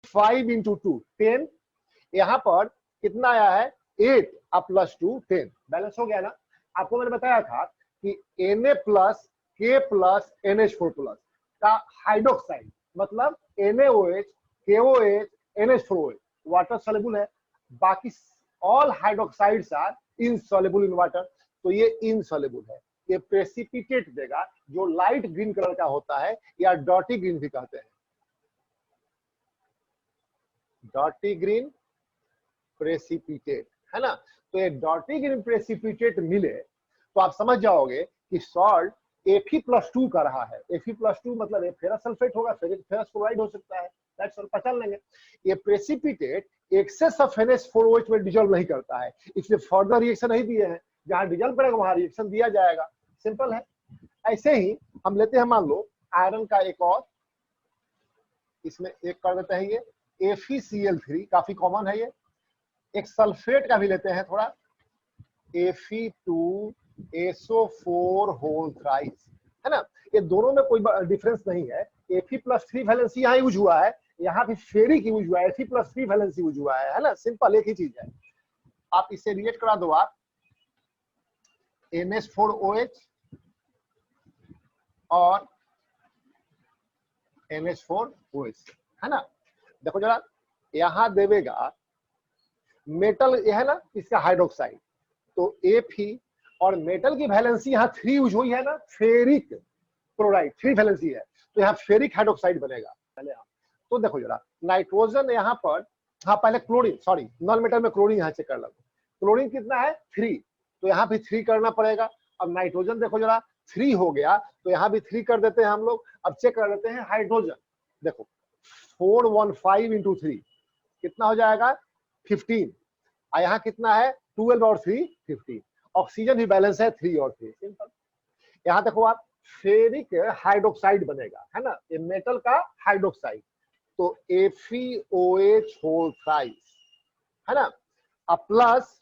5 into 2 10, यहाँ पर कितना आया है 8 अब प्लस 2 10, बैलेंस हो गया ना। आपको मैंने बताया था कि Na plus K plus NH4 plus का हाइड्रोक्साइड मतलब NaOH, KOH, NH4OH water soluble है, बाकी all hydroxides are insoluble in water, तो ये इनसॉल्युबल है। ये प्रेसिपिटेट देगा जो लाइट ग्रीन कलर का होता है या डॉटी ग्रीन भी कहते हैं, डॉटी ग्रीन प्रेसिपिटेट है ना। तो ये डॉटी ग्रीन प्रेसिपिटेट मिले तो आप समझ जाओगे कि सॉल्ट Fe+2 का रहा है। Fe+2 मतलब ये फेरस सल्फेट होगा, फेरस क्लोराइड हो सकता है, दैट्स ऑल, पहचान लेंगे। ये प्रेसिपिटेट एक्सेस ऑफ NH4OH में डिजोल्व नहीं करता है, इसलिए फर्दर रिएक्शन नहीं दिए हैं, जहां डिजोल्व करेगा वहां रिएक्शन दिया जाएगा, सिंपल है। ऐसे ही हम लेते हैं, मान लो आयरन का एक और, इसमें एक कर देते हैं ये FeCl3, काफी कॉमन है ये। एक सल्फेट का भी लेते हैं थोड़ा, Fe2SO4 होल थ्राइस, है ना। ये दोनों में कोई डिफरेंस नहीं है। Fe+3 वैलेंसी यहाँ यूज हुआ है, यहाँ भी फेरिक यूज हुआ है, Fe+3 वैलेंसी यूज हुआ है ना, सिंपल एक ही चीज है। आप इसे रिएक्ट करा दो, आप NH4OH और NH4OH, है ना। देखो जरा, यहां देवेगा मेटल, यह है ना इसका हाइड्रोक्साइड, तो Fe और मेटल की वैलेंसी यहाँ 3 यूज हुई है ना, फेरिक क्लोराइड 3 वैलेंसी है, तो यहाँ फेरिक हाइड्रोक्साइड बनेगा पहले आप। तो देखो जरा, नाइट्रोजन यहाँ पर, हाँ पहले क्लोरीन, सॉरी नॉन मेटल में क्लोरीन यहाँ चेक कर लो, क्लोरीन कितना है 3, तो यहाँ भी 3 करना पड़ेगा। अब नाइट्रोजन देखो जरा 3 हो गया, तो यहाँ भी 3 कर देते हैं हम लोग। अब चेक कर लेते हैं हाइड्रोजन, देखो 415 इंटू 3 कितना हो जाएगा 15, और यहाँ कितना है 12 और 3 15। ऑक्सीजन भी बैलेंस है 3 और 3, सिंपल। यहाँ देखो आप, फेरिक हाइड्रोक्साइड बनेगा, है ना, ये मेटल का हाइड्रोक्साइड, तो FeOH होल थ्राइस, है ना। अब प्लस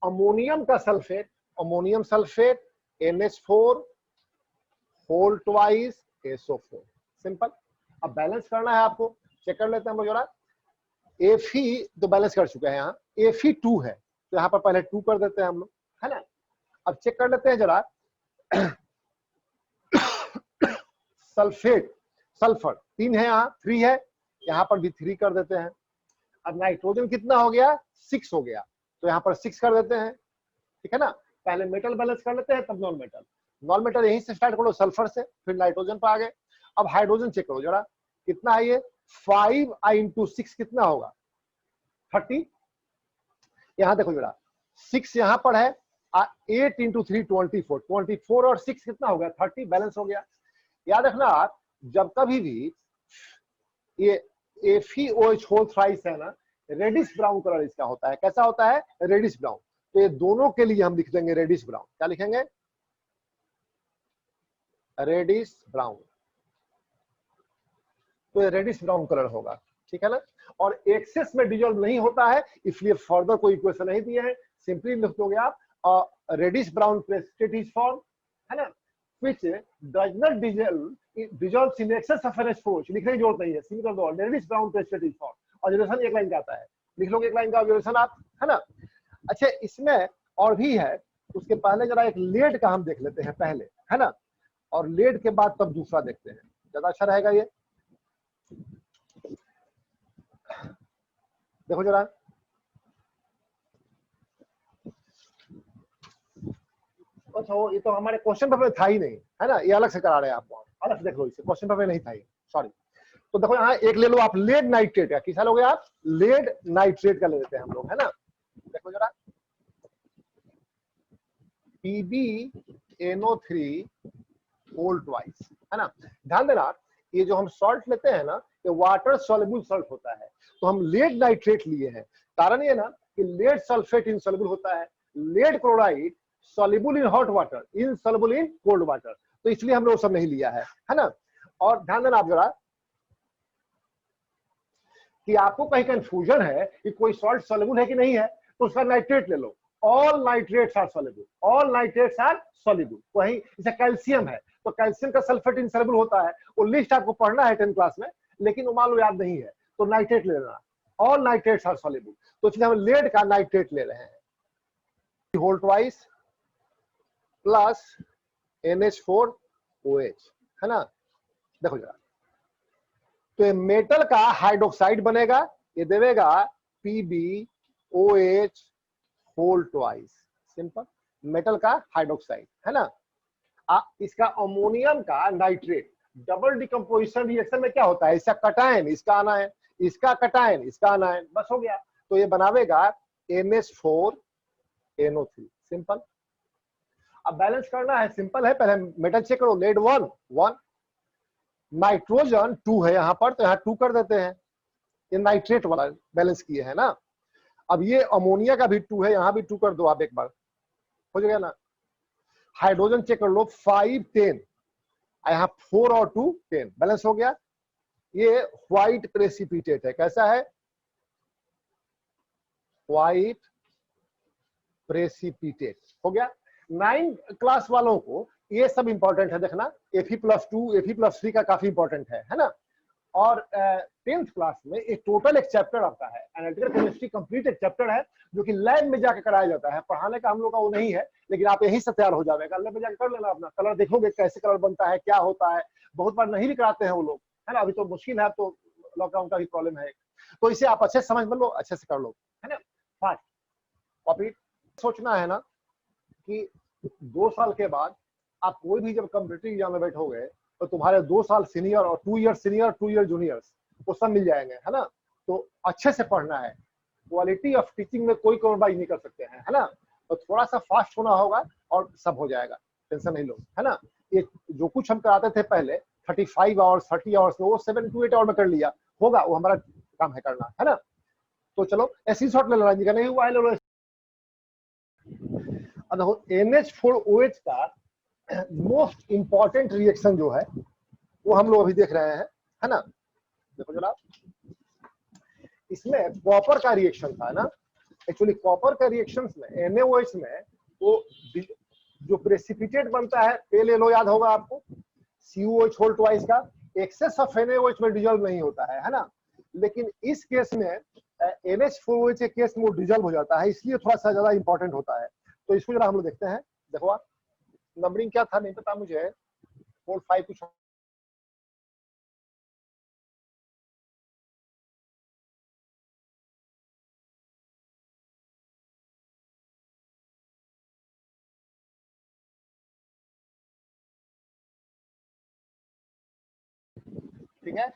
अमोनियम का sulphate, ammonium sulphate NH4 whole twice SO4, simple. अब बैलेंस करना है आपको, चेक कर लेते हैं हम लोग जरा। Fe तो बैलेंस कर चुके हैं, यहाँ Fe2 है, तो यहाँ पर पहले 2 कर देते हैं हम लोग, है ना। अब चेक कर लेते हैं जरा सल्फेट, सल्फर 3 है, यहाँ 3 है, यहाँ पर भी 3 कर देते हैं। अब नाइट्रोजन कितना हो गया 6 हो गया, तो यहाँ पर 6 कर देते हैं, ठीक है ना। पहले मेटल बैलेंस कर लेते हैं, तब नॉन मेटल। नॉन मेटल यहीं से स्टार्ट करो, सल्फर से, फिर नाइट्रोजन पर आ गए। अब हाइड्रोजन चेक करो जरा, कितना है ये 5 इंटू 6 कितना होगा 30। यहाँ देखो जरा 6 यहाँ पर है, 8 इंटू 3 24, 24 और 6 कितना हो गया 30, बैलेंस हो गया। याद रखना आप, जब कभी भी ये FeOH होल थ्राइस है ना, रेडिश ब्राउन कलर इसका होता है, कैसा होता है रेडिश ब्राउन, तो ये दोनों के लिए हम लिख देंगे रेडिश ब्राउन, क्या लिखेंगे रेडिश ब्राउन, तो ये रेडिश ब्राउन कलर होगा, ठीक है ना। और एक्सेस में डिजोल्व नहीं होता है, इसलिए फर्दर कोई इक्वेशन नहीं दिए हैं, सिंपली लिख दोगे आप reddish brown precipitate is form, है ना, which does not dissolve in excess of NH4, लिखने की जरूरत नहीं है, सिंपल दो reddish brown precipitate is form. Observation एक लाइन का आता है, लिख लोगे एक लाइन का ऑब्जर्वेशन आप, है ना। अच्छा इसमें और भी है, उसके पहले जरा एक लेड का हम देख लेते हैं पहले, है ना, और लेड के बाद तब दूसरा देखते हैं, ज्यादा अच्छा रहेगा ये। देखो जरा, अच्छा ये तो हमारे क्वेश्चन पेपर में था ही नहीं, है ना, ये अलग से करा रहे हैं आप, अलग से देख लो, इसे क्वेश्चन पेपर में नहीं था ये, सॉरी। तो देखो यहाँ एक ले लो आप लेड नाइट्रेट का, किसा लोगे आप लेड नाइट्रेट का ले लेते हैं हम लोग, है ना। देखो जरा PbNO3 होल ट्वाइस, है ना। ध्यान देना, ये जो हम सॉल्ट लेते हैं ना, ये वाटर सॉल्युबल सॉल्ट होता है, तो हम लेड नाइट्रेट लिए हैं, कारण ये ना कि लेड सल्फेट इनसॉल्युबल होता है, lead chloride soluble in hot water, insoluble in cold water, तो इसलिए हमने वो सब नहीं लिया है ना। और ध्यान देना आप जरा कि आपको कहीं कंफ्यूजन है कि कोई सॉल्ट सॉल्युबल है कि नहीं है, तो उसका नाइट्रेट ले लो, all nitrates are soluble, all nitrates are soluble. वही जैसे कैल्शियम है, तो कैल्शियम का सल्फेट इनसॉल्युबल होता है, वो लिस्ट आपको पढ़ना है 10th क्लास में, लेकिन वो मान लो याद नहीं है, तो नाइट्रेट ले लेना। ऑल नाइट्रेट्स आर सॉल्युबल, तो इसलिए हम लेड का नाइट्रेट ले रहे हैं। होल ट्वाइस प्लस NH4OH, है ना। देखो जरा, तो ये मेटल का हाइड्रोक्साइड बनेगा, ये देगा PbOH whole twice, simple, metal का हाइड्रोक्साइड, है ना। इसका अमोनियम का नाइट्रेट, डबल डिकम्पोजिशन रिएक्शन में क्या होता है, इसका कटायन इसका आनायन, इसका कटायन इसका आनायन, बस हो गया। तो ये बनावेगा NH4NO3, सिंपल। अब बैलेंस करना है, सिंपल है, पहले मेटल चेक करो, लेड 1, नाइट्रोजन 2 है यहाँ पर, तो यहाँ 2 कर देते हैं, ये नाइट्रेट वाला बैलेंस किए है ना। अब ये अमोनिया का भी 2 है, यहाँ भी 2 कर दो आप, एक बार हो जाएगा ना। हाइड्रोजन चेक कर लो, 5 10, यहाँ 4 और 2 10, बैलेंस हो गया। ये व्हाइट प्रेसिपिटेट है, कैसा है, व्हाइट प्रेसिपिटेट, हो गया। 9 क्लास वालों को ये सब इंपॉर्टेंट है, देखना Fe+2 Fe+3 का काफी इंपॉर्टेंट है ना। और 10th क्लास में एक टोटल एक चैप्टर आता है, एनालिटिकल केमिस्ट्री कंप्लीट एक चैप्टर है, जो कि लैब में जाकर कराया जाता है। पढ़ाने का हम लोग का वो नहीं है, लेकिन आप यहीं से तैयार हो जाएगा, लैब में जाकर कर लेना अपना, कलर देखोगे कैसे कलर बनता है, क्या होता है। बहुत बार नहीं भी कराते हैं वो लोग, है ना, अभी तो मुश्किल है, तो लॉकडाउन का भी प्रॉब्लम है, तो इसे आप अच्छे से समझ लो, अच्छे से कर लो, है ना। फास्ट कॉपी सोचना है ना कि 2 साल के बाद आप कोई भी जब कॉम्पिटिटिव एग्जाम में बैठोगे, तो तुम्हारे 2 साल सीनियर और 2 ईयर सीनियर 2 ईयर जूनियर्स वो सब मिल जाएंगे, है ना। तो अच्छे से पढ़ना है, क्वालिटी ऑफ टीचिंग में कोई कॉम्प्रोमाइज नहीं कर सकते हैं, है ना। तो थोड़ा सा फास्ट होना होगा और सब हो जाएगा, टेंशन नहीं लो, है ना। ये जो कुछ हम कराते थे पहले 35 आवर्स 30 आवर्स में, वो 7 to 8 आवर में कर लिया होगा, वो हमारा काम है करना, है ना। तो चलो ऐसी शॉट ले लो, नहीं हुआ है ले लो। अब देखो NH4OH का मोस्ट इंपॉर्टेंट रिएक्शन जो है वो हम लोग अभी देख रहे हैं, है ना। देखो जरा, इसमें कॉपर का रिएक्शन था ना। एक्चुअली कॉपर का रिएक्शंस में NaOH में वो जो प्रेसिपिटेट बनता है, पेल येलो याद होगा आपको, CuOH होल ट्वाइस का, एक्सेस ऑफ NaOH में डिजॉल्व नहीं होता है ना। लेकिन इस केस में NH4OH के केस में वो डिजॉल्व हो जाता है, इसलिए थोड़ा सा ज्यादा इंपॉर्टेंट होता है। तो इसको जरा हम लोग देखते हैं। देखो आप, नंबरिंग क्या था नहीं पता मुझे, 4 5 कुछ, ठीक है।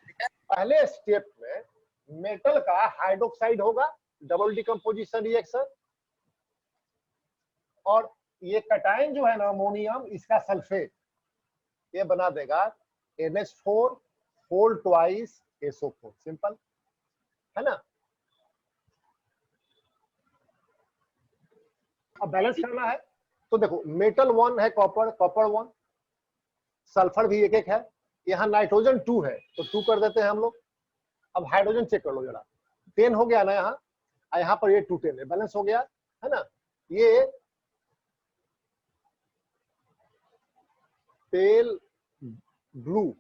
पहले स्टेप में मेटल का हाइड्रोक्साइड होगा, डबल डिकम्पोजिशन रिएक्शन, और ये कटायन जो है ना अमोनियम, इसका सल्फेट, ये बना देगा NH4 whole twice SO4, simple, है ना। अब बैलेंस करना है, तो देखो मेटल 1 है, कॉपर 1, सल्फर भी एक है, यहाँ नाइट्रोजन 2 है, तो 2 कर देते हैं हम लोग। अब हाइड्रोजन चेक कर लो जरा, 10 हो गया ना यहाँ पर ये 2 10 है, बैलेंस हो गया, है ना। ये पेल ब्लू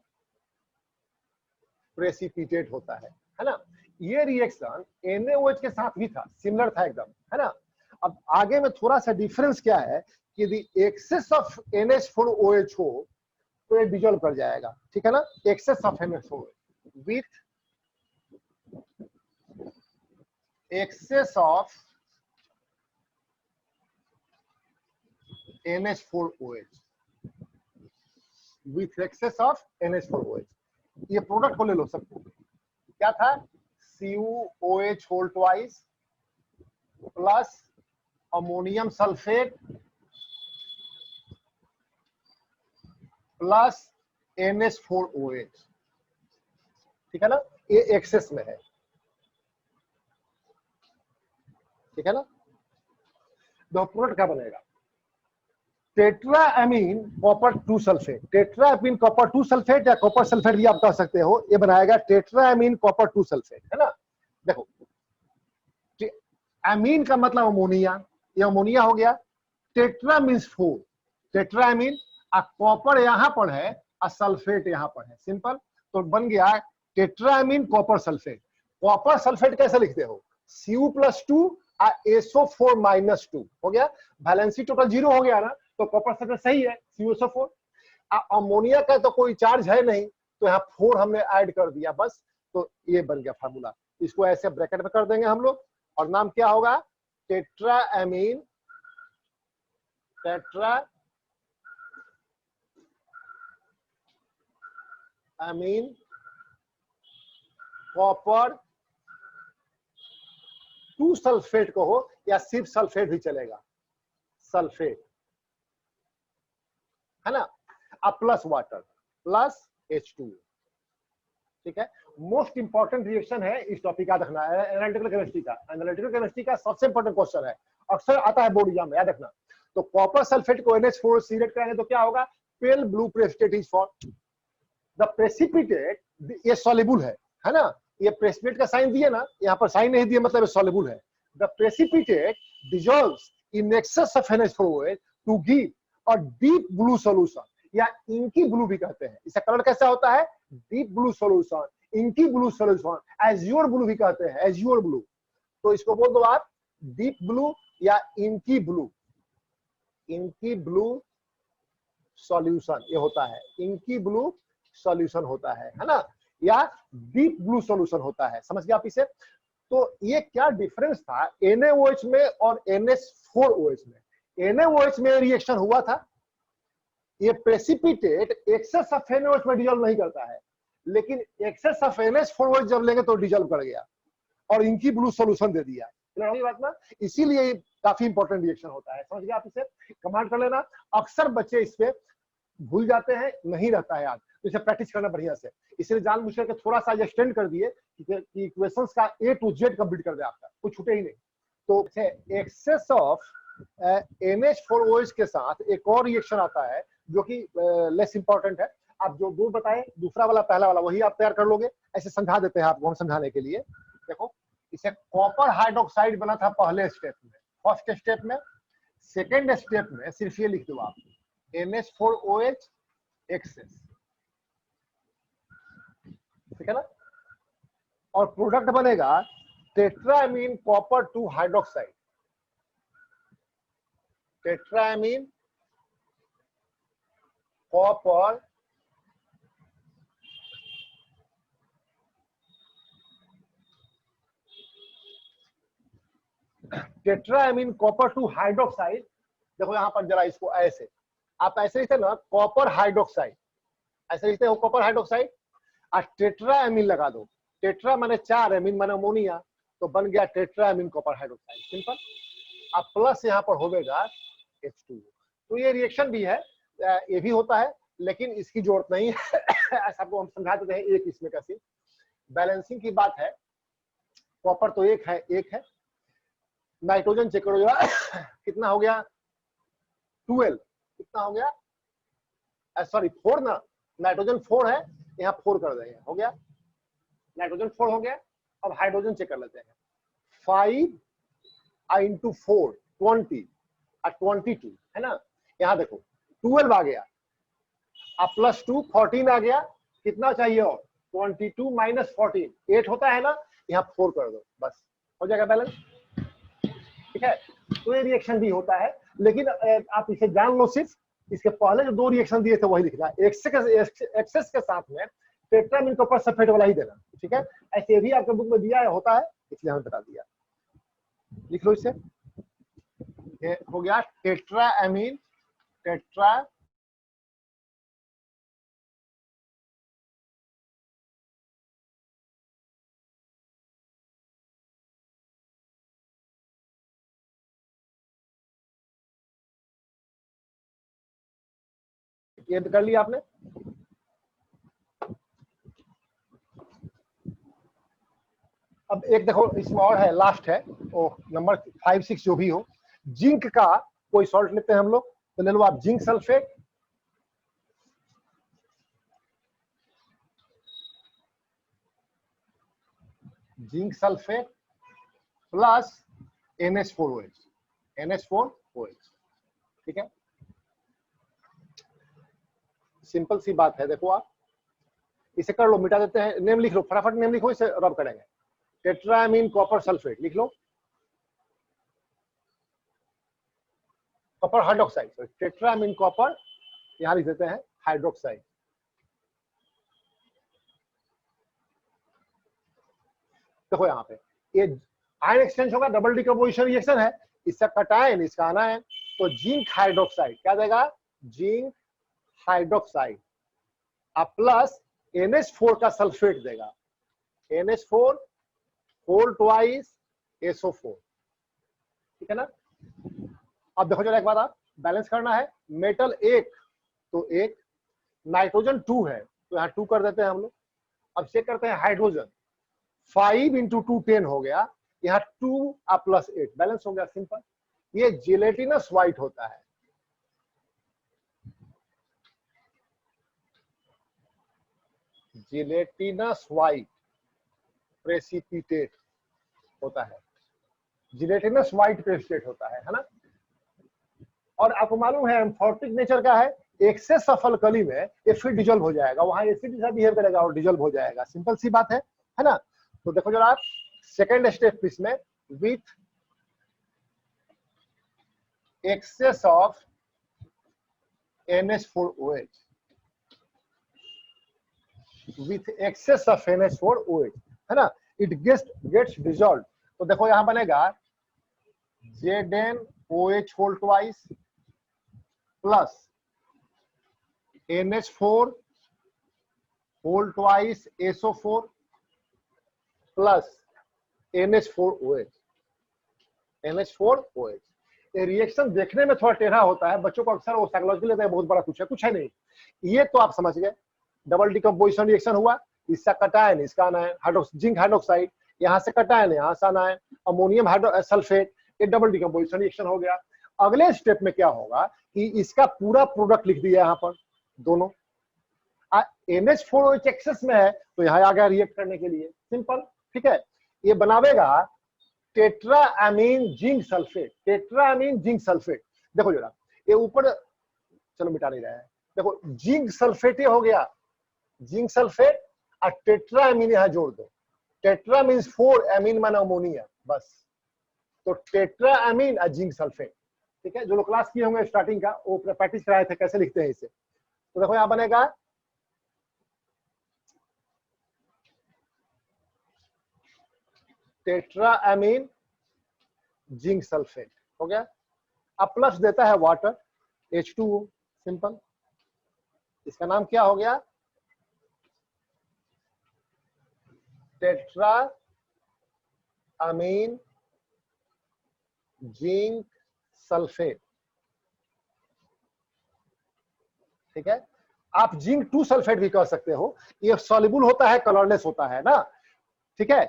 प्रेसिपिटेट होता है ना। ये रिएक्शन NaOH के साथ भी था, सिमिलर था एकदम, है ना। अब आगे में थोड़ा सा डिफरेंस क्या है कि यदि एक्सेस ऑफ NH4OH हो तो ये डिजॉल्व कर जाएगा, ठीक है ना। Excess of NH4OH with excess of NH4OH, with excess of NH4OH, ये प्रोडक्ट को ले लो सबको, क्या था, CuOH whole twice plus ammonium sulphate plus NH4OH, ठीक है ना। ये एक्सेस में है, ठीक है ना। दो प्रोडक्ट क्या बनेगा, tetraammine copper 2 sulphate, tetraammine copper 2 sulphate या कॉपर सल्फेट भी आप कह सकते हो, ये बनाएगा टेट्राएमीन कॉपर 2 सल्फेट, है ना। देखो एमीन का मतलब अमोनिया, ये अमोनिया हो गया, टेट्रा मीन्स 4, टेट्राएमीन, कॉपर यहाँ पर है और सल्फेट यहाँ पर है, सिंपल। तो बन गया tetrammine copper sulphate. Copper sulphate कैसे लिखते हो? Cu+2 SO4-2 हो गया, वैलेंसी टोटल 0 हो गया ना, तो कॉपर सल्फेट सही है, CuSO4। अमोनिया का तो कोई चार्ज है नहीं, तो यहाँ 4 हमने ऐड कर दिया बस, तो ये बन गया फार्मूला। इसको ऐसे ब्रैकेट में कर देंगे हम लोग, और नाम क्या होगा? टेट्रामीन कॉपर 2 सल्फेट को हो, या सिर्फ सल्फेट भी चलेगा, सल्फेट है ना, अब प्लस वाटर प्लस H2। ठीक है, मोस्ट इंपॉर्टेंट रिएक्शन है इस टॉपिक का, रखना है एनालिटिकल केमिस्ट्री का। एनालिटिकल केमिस्ट्री का सबसे इंपॉर्टेंट क्वेश्चन है, अक्सर आता है बोर्ड एग्जाम में, याद रखना। तो कॉपर सल्फेट को NH4 से रिएक्ट कराएंगे तो क्या होगा? Pale blue precipitate is for the precipitate, ये सॉल्युबल है ना, ये प्रेसिपिटेट का साइन दिए ना, यहाँ पर साइन नहीं दिए मतलब ये सॉल्युबल है। The precipitate dissolves in excess of NH4 to give a deep blue solution, या इंकी ब्लू भी कहते हैं। इसका कलर कैसा होता है? Deep blue solution, inky blue solution, azure blue भी कहते हैं, एज्योर ब्लू। तो इसको बोल दो आप डीप ब्लू या इंकी ब्लू सॉल्यूशन, ये होता है इंकी ब्लू सॉल्यूशन होता है ना, या डीप ब्लू सॉल्यूशन होता है। समझ गए आप इसे? तो ये क्या डिफरेंस था NaOH में और NH4OH में? NaOH में रिएक्शन हुआ था, ये प्रेसिपिटेट एक्सेस ऑफ NaOH में डिजॉल्व नहीं करता है, लेकिन एक्सेस ऑफ NH4OH जब लेंगे तो डिजॉल्व कर गया और इंकी ब्लू सॉल्यूशन दे दिया। बात ना, इसीलिए काफी इंपॉर्टेंट रिएक्शन होता है। समझ गए आप? इसे कमांड कर लेना। अक्सर बच्चे इस पे भूल जाते हैं, नहीं रहता है याद, तो इसे प्रैक्टिस करना बढ़िया से। इसलिए जानबूझ के थोड़ा सा एक्सटेंड कर दिए कि इक्वेशंस का A to Z कंप्लीट कर दे, आपका कुछ छूटे ही नहीं। तो एक्सेस ऑफ NH4OH के साथ एक और रिएक्शन आता है जो कि लेस इंपॉर्टेंट है। आप जो दो बताए, दूसरा वाला पहला वाला, वही आप तैयार कर लोगे। ऐसे समझा देते हैं आपको हम समझाने के लिए। देखो, इसे कॉपर हाइड्रोक्साइड बना था पहले स्टेप में, फर्स्ट स्टेप में। सेकेंड स्टेप में सिर्फ ये लिख दो आप NH4OH एक्सेस, ठीक है ना, और प्रोडक्ट बनेगा tetrammine copper 2 hydroxide, tetrammine copper tetrammine copper 2 hydroxide. देखो यहां पर जरा इसको ऐसे, आप ऐसे लिखते ना कॉपर हाइड्रोक्साइड, ऐसे लिखते हो कॉपर हाइड्रोक्साइड, और टेट्रामीन लगा दो। टेट्रा माने 4, एमीन माने अमोनिया, तो बन गया टेट्रामीन कॉपर हाइड्रोक्साइड, सिंपल। अब प्लस यहाँ पर होगा H2। तो ये रिएक्शन भी है, ये भी होता है, लेकिन इसकी जरूरत नहीं है। ऐसा आपको हम समझा देते हैं, एक इसमें का सिर्फ बैलेंसिंग की बात है। कॉपर तो एक है, नाइट्रोजन चेक करो जरा। कितना हो गया? 12। कितना हो गया? सॉरी 4 ना, नाइट्रोजन 4 है, यहाँ 4 कर देंगे, हो गया नाइट्रोजन 4 हो गया। अब हाइड्रोजन चेक कर लेते हैं। 5 into 4 20 और 22 है ना। यहाँ देखो 12 आ गया, अब +2 14 आ गया। कितना चाहिए और? 22 - 14 8 होता है ना, यहाँ 4 कर दो, बस हो जाएगा बैलेंस। ठीक है, तो ये रिएक्शन भी होता है, लेकिन आप इसे जान लो, सिर्फ इसके पहले जो 2 रिएक्शन दिए थे वही लिखना। एक्सेस के साथ में टेट्रामीन कॉपर सल्फेट वाला ही देना, ठीक है। ऐसे भी आपके बुक में दिया है, होता है, इसलिए हमने बता दिया। लिख लो इसे, ये हो गया टेट्रामीन, टेट्रा ये कर लिया आपने। अब एक देखो इसमें और है, लास्ट है, ओ नंबर 5 6 जो भी हो। जिंक का कोई सॉल्ट लेते हैं हम लोग, तो ले लो आप zinc sulphate, zinc sulphate plus NH4OH, NH4OH, ठीक है। सिंपल सी बात है, देखो आप इसे कर लो, मिटा देते हैं, नेम लिख लो, फटाफट नेम लिखो, इसे रब करेंगे। टेट्रामीन कॉपर सल्फेट लिख लो, कॉपर हाइड्रोक्साइड, टेट्रामीन कॉपर यहां लिख देते हैं हाइड्रोक्साइड। देखो यहाँ पे ये आयन एक्सचेंज होगा, डबल डिकम्पोजिशन रिएक्शन है, इसका कटायन, इसका आनायन, तो जिंक हाइड्रोक्साइड क्या देगा, जिंक हाइड्रोक्साइड अब प्लस NH4 का सल्फेट देगा, NH4 होल ट्वाइस SO4, ठीक है ना। अब देखो जरा एक बात, आप बैलेंस करना है, मेटल एक तो एक, नाइट्रोजन 2 है तो यहाँ 2 कर देते हैं हम लोग। अब चेक करते हैं हाइड्रोजन, 5 × 2 10 हो गया, यहाँ 2 प्लस 8 बैलेंस हो गया, सिंपल। ये जिलेटिनस व्हाइट होता है, जिलेटिनस व्हाइट प्रेसिपिटेट होता है, जिलेटिनस व्हाइट प्रेसिपिटेट होता है ना। और आपको मालूम है एम्फोर्टिक नेचर का है, एक्सेस ऑफ अल्कली में ये फिर डिजोल्व हो जाएगा, वहां एसिड जैसा बिहेव करेगा और डिजोल्व हो जाएगा, सिंपल सी बात है ना। तो देखो जरा आप सेकेंड स्टेप इसमें, with excess of NH4OH, with excess of NH4OH है ना, it gets dissolved। तो देखो यहां बनेगा ZnOH whole twice plus NH4 whole twice SO4 plus NH4OH, NH4OH। ये रिएक्शन देखने में थोड़ा टेढ़ा होता है, बच्चों को अक्सर वो साइकोलॉजी लेते हैं बहुत बड़ा कुछ है नहीं, ये तो आप समझ गए, डबल डिकम्पोजिशन रिएक्शन हुआ, इसका कटायन, इसका आनायन, जिंक हाइड्रोक्साइड, यहाँ से कटायन, यहाँ से आनायन, अमोनियम सल्फेट, ये डबल डिकम्पोजिशन रिएक्शन हो गया। अगले स्टेप में क्या होगा कि इसका पूरा प्रोडक्ट लिख दिया यहाँ पर दोनों, NH4OH एक्सेस में है तो यहाँ आ गया रिएक्ट करने के लिए, सिंपल, ठीक है। ये बनावेगा tetrammine zinc sulphate, tetrammine zinc sulphate. देखो जरा ये ऊपर, चलो मिटा नहीं रहा है, देखो जिंक सल्फेट ये हो गया, जिंक सल्फेट और टेट्रामीन यहां जोड़ दो, टेट्रा मीन्स 4, एमीन माना अमोनिया, बस, तो टेट्रामीन और जिंक सल्फेट, ठीक है। जो लोग क्लास किए होंगे स्टार्टिंग का वो प्रैक्टिस कराए थे कैसे लिखते हैं इसे, तो देखो यहां बनेगा टेट्रामीन जिंक सल्फेट हो गया, अब प्लस देता है वाटर H2O, सिंपल, इसका नाम क्या हो गया, टेट्रामीन जिंक सल्फेट, ठीक है। आप जिंक 2 सल्फेट भी कह सकते हो, ये सॉल्युबल होता है, कलरलेस होता है ना, ठीक है।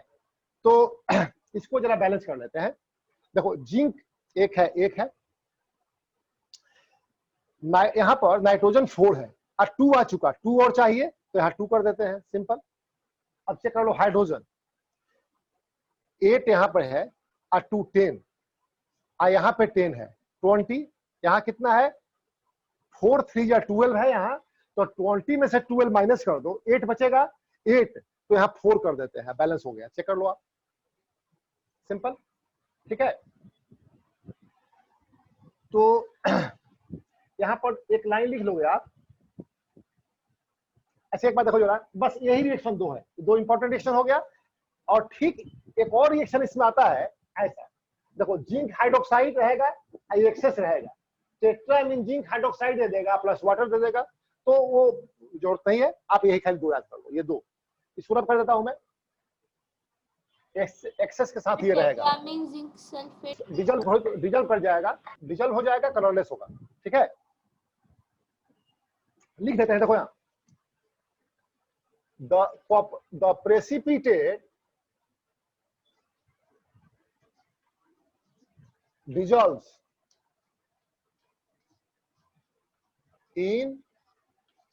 तो इसको जरा बैलेंस कर लेते हैं, देखो जिंक एक है यहां पर नाइट्रोजन 4 है और 2 आ चुका, 2 और चाहिए तो यहाँ 2 कर देते हैं, सिंपल। अब चेक कर लो हाइड्रोजन 8 यहां पर है और 2 10 और यहाँ पे 10 है 20, यहाँ कितना है 4 3 या 12 है यहाँ, तो 20 में से 12 माइनस कर दो, 8 बचेगा, 8 तो यहाँ 4 कर देते हैं, बैलेंस हो गया, चेक कर लो आप, सिंपल, ठीक है। तो यहां पर एक लाइन लिख लोगे आप, ऐसे एक बात देखो जरा, बस यही रिएक्शन 2 है, 2 इंपॉर्टेंट रिएक्शन हो गया। और ठीक एक और रिएक्शन इसमें आता है ऐसा, देखो जिंक हाइड्रोक्साइड रहेगा, एक्सेस रहेगा, टेट्रामीन जिंक हाइड्रोक्साइड दे देगा प्लस वाटर दे देगा, तो वो जरूरत नहीं है, आप यही खाली 2 याद कर लो, ये 2 इसको रब कर देता हूं मैं, एक्सेस के साथ ये रहेगा, डिजल्व कर जाएगा, डिजल्व हो जाएगा, कलरलेस होगा, ठीक है। लिख देते हैं, देखो यहां the precipitate dissolves in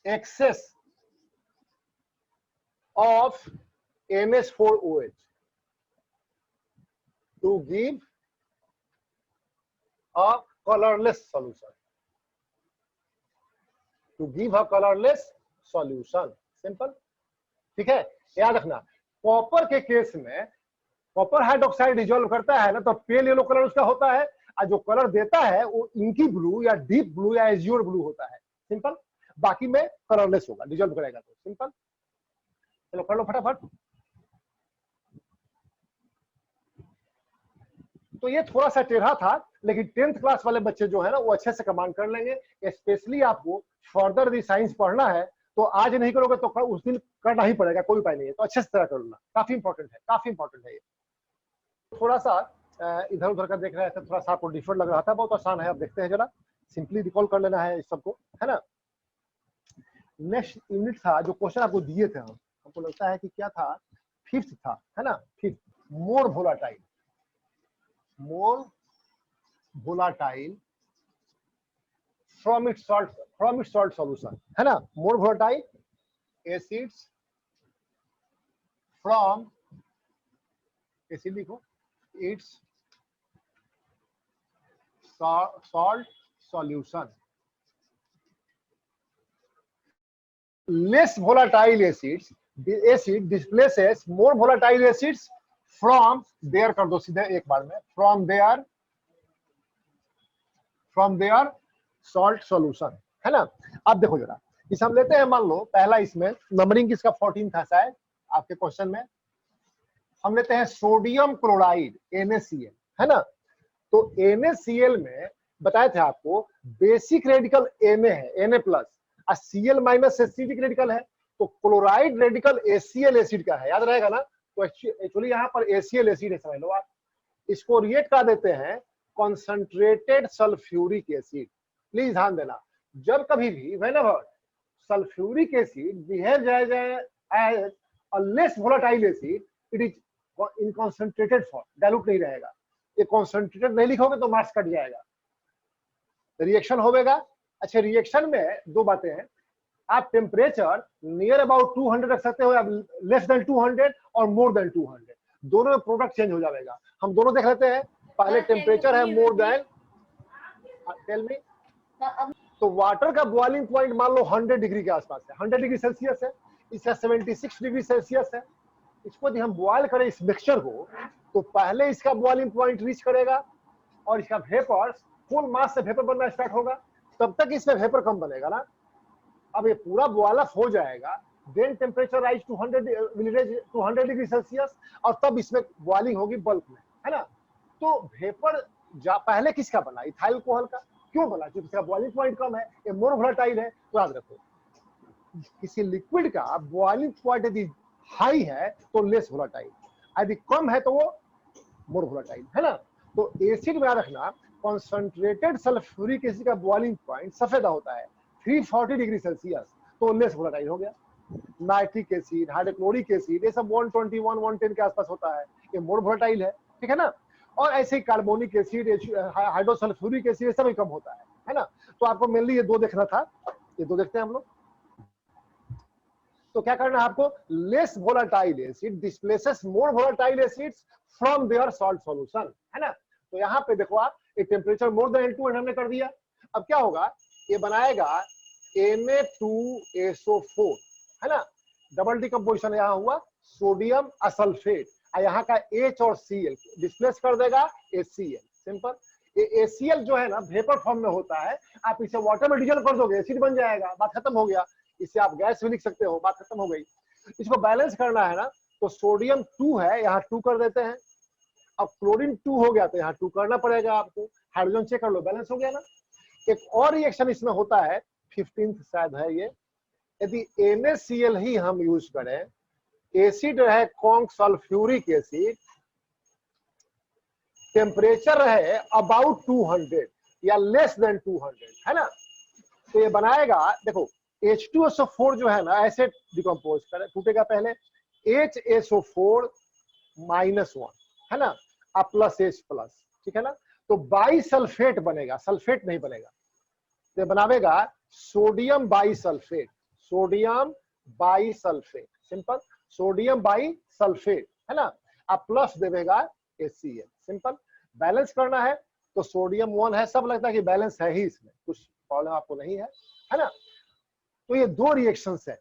excess of NH4OH to give a colorless solution, to give a colorless solution, simple। ठीक है, याद रखना। कॉपर के केस में कॉपर हाइड्रोक्साइड डिजोल्व करता है ना, तो पेल येलो कलर उसका होता है, और जो कलर देता है वो इंकी ब्लू या डीप ब्लू या एज्योर ब्लू होता है। सिंपल। बाकी में कलरलेस होगा, डिजोल्व करेगा तो। सिंपल। चलो कर लो फटाफट। तो ये थोड़ा सा टेढ़ा था, लेकिन 10th क्लास वाले बच्चे जो है ना वो अच्छे से कमांड कर लेंगे। स्पेशली आपको फर्दर दी साइंस पढ़ना है तो आज नहीं करोगे तो उस दिन करना ही पड़ेगा, कोई उपाय नहीं है। तो अच्छे से तरह कर लेना, काफी इंपॉर्टेंट है, काफी इंपॉर्टेंट है ये। थोड़ा सा इधर उधर का देख रहे थे, थोड़ा सा आपको डिफरेंट लग रहा था, बहुत आसान है। अब देखते हैं, जरा सिंपली रिकॉल कर लेना है इस सबको, है ना। नेक्स्ट यूनिट था जो क्वेश्चन आपको दिए थे, हमको लगता है कि क्या था, 5th था, है ना। 5th, more volatile, more volatile from its salt solution, है ना। More volatile acids from, acid लिखो, its salt solution. less volatile acids, the acid displaces more volatile acids from their, कर दो सीधे एक बार में, from their salt solution, है ना। अब देखो जरा, इस हम लेते हैं, मान लो पहला, इसमें नंबरिंग किसका 14 था शायद आपके क्वेश्चन में। हम लेते हैं सोडियम क्लोराइड NaCl, है ना। तो NaCl में बताए थे आपको बेसिक रेडिकल Na है, Na प्लस, और Cl माइनस एसिडिक रेडिकल है। तो क्लोराइड रेडिकल ACl एसिड का है, याद रहेगा ना। तो एक्चुअली यहाँ पर ACl एसिड है, समझ लो आप। इसको रिएक्ट कर देते हैं कॉन्सेंट्रेटेड सल्फ्यूरिक एसिड। प्लीज ध्यान देना, जब कभी भी whenever sulphuric acid behave as a less volatile acid, it is in concentrated form, dilute नहीं रहेगा। ये कॉन्सेंट्रेटेड नहीं लिखोगे तो मार्क्स कट जाएगा। रिएक्शन होगा। अच्छा, रिएक्शन में दो बातें हैं, आप टेम्परेचर नियर अबाउट 200 रख सकते हो, या लेस देन 200 और मोर देन 200, दोनों में प्रोडक्ट चेंज हो जाएगा। हम दोनों देख लेते हैं। पहले टेम्परेचर है मोर देन, टेल मी। तो वाटर का बॉइलिंग पॉइंट मान लो 100 डिग्री के आसपास है, 100 डिग्री सेल्सियस है, इसका 76 डिग्री सेल्सियस है। इसको यदि हम बॉयल करें इस मिक्सचर को, तो पहले इसका बॉइलिंग पॉइंट रीच करेगा और इसका वेपर फुल मास से वेपर बनना स्टार्ट होगा। तब तक इसमें वेपर कम बनेगा ना। अब ये पूरा बॉयल अप हो जाएगा, then temperature rise to 200 degree Celsius, और तब इसमें बॉइलिंग होगी बल्क में, है ना। तो वेपर पहले किसका बना, इथाइल अल्कोहल का। क्यों बना, क्योंकि इसका बॉइलिंग पॉइंट कम है, ये मोर वोलेटाइल है। तो याद रखो, किसी लिक्विड का बॉइलिंग पॉइंट यदि हाई है तो लेस वोलेटाइल, यदि कम है तो वो मोर वोलेटाइल, है ना। तो एसिड में याद रखना, कॉन्सेंट्रेटेड सल्फ्यूरिक एसिड का बॉइलिंग पॉइंट सफेद होता है 340 डिग्री सेल्सियस, तो लेस वोलेटाइल हो गया। नाइट्रिक एसिड, हाइड्रोक्लोरिक एसिड, ये सब 121 110 के आसपास होता है, ये मोर वोलेटाइल है, ठीक है ना। और ऐसे ही कार्बोनिक एसिड, हाइड्रोसल्फ्यूरिक एसिड, ये सब भी कम होता है ना। तो आपको मेनली ये दो देखना था, ये दो देखते हैं हम लोग। तो क्या करना है आपको, less volatile acid displaces more volatile acids from their salt solution, है ना। तो यहाँ पे देखो आप, ये टेम्परेचर मोर देन 200 हमने कर दिया। अब क्या होगा, ये बनाएगा Na2SO4, है ना। डबल डिकम्पोजिशन यहाँ हुआ, सोडियम असल्फेट, और यहाँ का H और Cl डिस्प्लेस कर देगा HCl। सिंपल। ये HCl जो है ना वेपर फॉर्म में होता है, आप इसे वाटर में डिजोल्व कर दोगे, एसिड बन जाएगा, बात खत्म हो गया। इससे आप गैस भी लिख सकते हो, बात खत्म हो गई। इसको बैलेंस करना है ना, तो सोडियम 2 है, यहाँ 2 कर देते हैं। अब क्लोरीन 2 हो गया तो यहाँ 2 करना पड़ेगा आपको। हाइड्रोजन चेक कर लो, बैलेंस हो गया ना। एक और रिएक्शन इसमें होता है, 15th शायद है ये, यदि NaCl ही हम यूज करें, एसिड रहे कॉन्क सल्फ्यूरिक एसिड, टेम्परेचर रहे अबाउट 200 या लेस देन 200, है ना। तो ये बनाएगा, देखो H2SO4 जो है ना, ऐसे डिकम्पोज करे, टूटेगा पहले HSO4 -1, है ना, अब प्लस H प्लस, ठीक है ना। तो बाई सल्फेट बनेगा, सल्फेट नहीं बनेगा। तो बनावेगा sodium bisulphate, sodium bisulphate, simple, sodium bisulphate, है ना। अब प्लस देवेगा HCl, सिंपल। बैलेंस करना है तो सोडियम 1 है, सब लगता है कि बैलेंस है ही, इसमें कुछ प्रॉब्लम आपको नहीं है ना। तो ये दो रिएक्शंस है,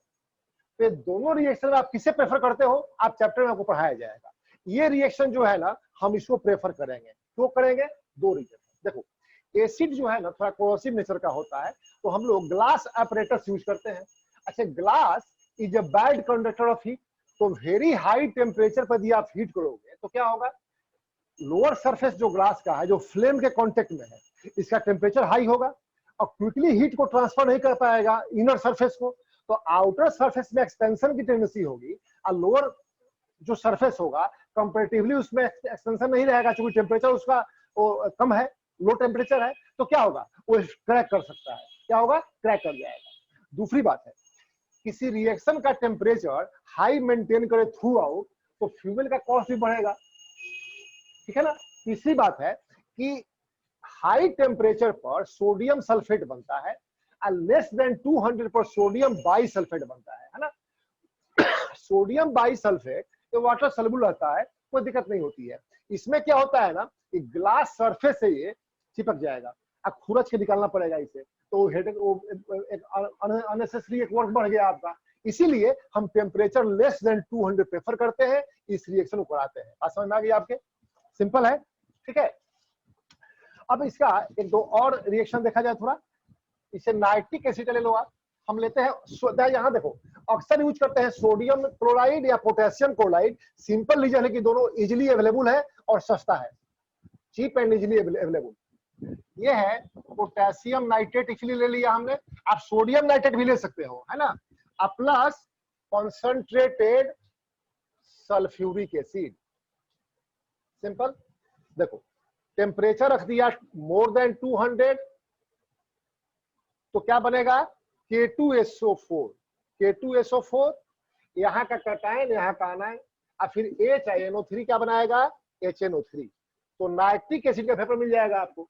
पे दोनों रिएक्शन में आप किसे प्रेफर करते हो, आप चैप्टर में आपको पढ़ाया जाएगा। ये रिएक्शन जो है ना, हम इसको प्रेफर करेंगे। क्यों करेंगे? दो रीजन। देखो, एसिड जो है ना थोड़ा कोरोसिव नेचर का होता है, तो हम लोग ग्लास apparatus यूज करते हैं। अच्छा, glass is a bad conductor of heat, तो वेरी हाई टेम्परेचर पर यदि आप हीट करोगे तो क्या होगा, लोअर सरफेस जो ग्लास का है, जो फ्लेम के कांटेक्ट में है, इसका टेम्परेचर हाई होगा और क्विकली हीट को ट्रांसफर नहीं कर पाएगा इनर सरफेस को, तो आउटर सरफेस में एक्सपेंशन की टेंडेंसी होगी और लोअर जो सरफेस होगा कंपैरेटिवली उसमें एक्सपेंशन नहीं रहेगा, क्योंकि टेम्परेचर उसका कम है, लो टेम्परेचर है, तो क्या होगा, वो क्रैक कर सकता है। क्या होगा? क्रैक कर जाएगा। दूसरी बात है, किसी रिएक्शन का टेम्परेचर हाई मेंटेन करे थ्रू आउट, तो फ्यूल का कॉस्ट भी बढ़ेगा, ठीक है ना। तीसरी बात है कि हाई टेम्परेचर पर सोडियम सल्फेट बनता है और लेस देन 200 पर सोडियम बाइसल्फेट बनता है ना। सोडियम बाइसल्फेट ये वाटर सॉल्युबल रहता है, कोई दिक्कत नहीं होती है। इसमें क्या होता है ना कि ग्लास सरफेस से ये चिपक जाएगा, अब खुरच के निकालना पड़ेगा इसे, तो हेडेक अननेसेसरी एक वर्क बढ़ गया आपका। इसीलिए हम टेम्परेचर लेस देन 200 प्रेफर करते हैं, इस रिएक्शन को कराते हैं। बात समझ में आ गई आपके? सिंपल है, ठीक है। अब इसका एक दो और रिएक्शन देखा जाए थोड़ा, इसे नाइट्रिक एसिड ले लो आप, हम लेते हैं, यहाँ देखो अक्सर यूज करते हैं सोडियम क्लोराइड या पोटेशियम क्लोराइड। सिंपल रीजन है कि दोनों इजिली अवेलेबल है और सस्ता है, चीप एंड इजिली अवेलेबल। ये है पोटेशियम नाइट्रेट, इसलिए ले लिया हमने। आप सोडियम नाइट्रेट भी ले सकते हो, है ना। अब plus concentrated sulphuric acid. Simple, देखो टेम्परेचर रख दिया मोर देन 200, तो क्या बनेगा, K2SO4। K2SO4 यहाँ का कैटायन, यहाँ का आनायन, और फिर HNO3 क्या बनाएगा, HNO3। तो नाइट्रिक एसिड का पेपर मिल जाएगा आपको।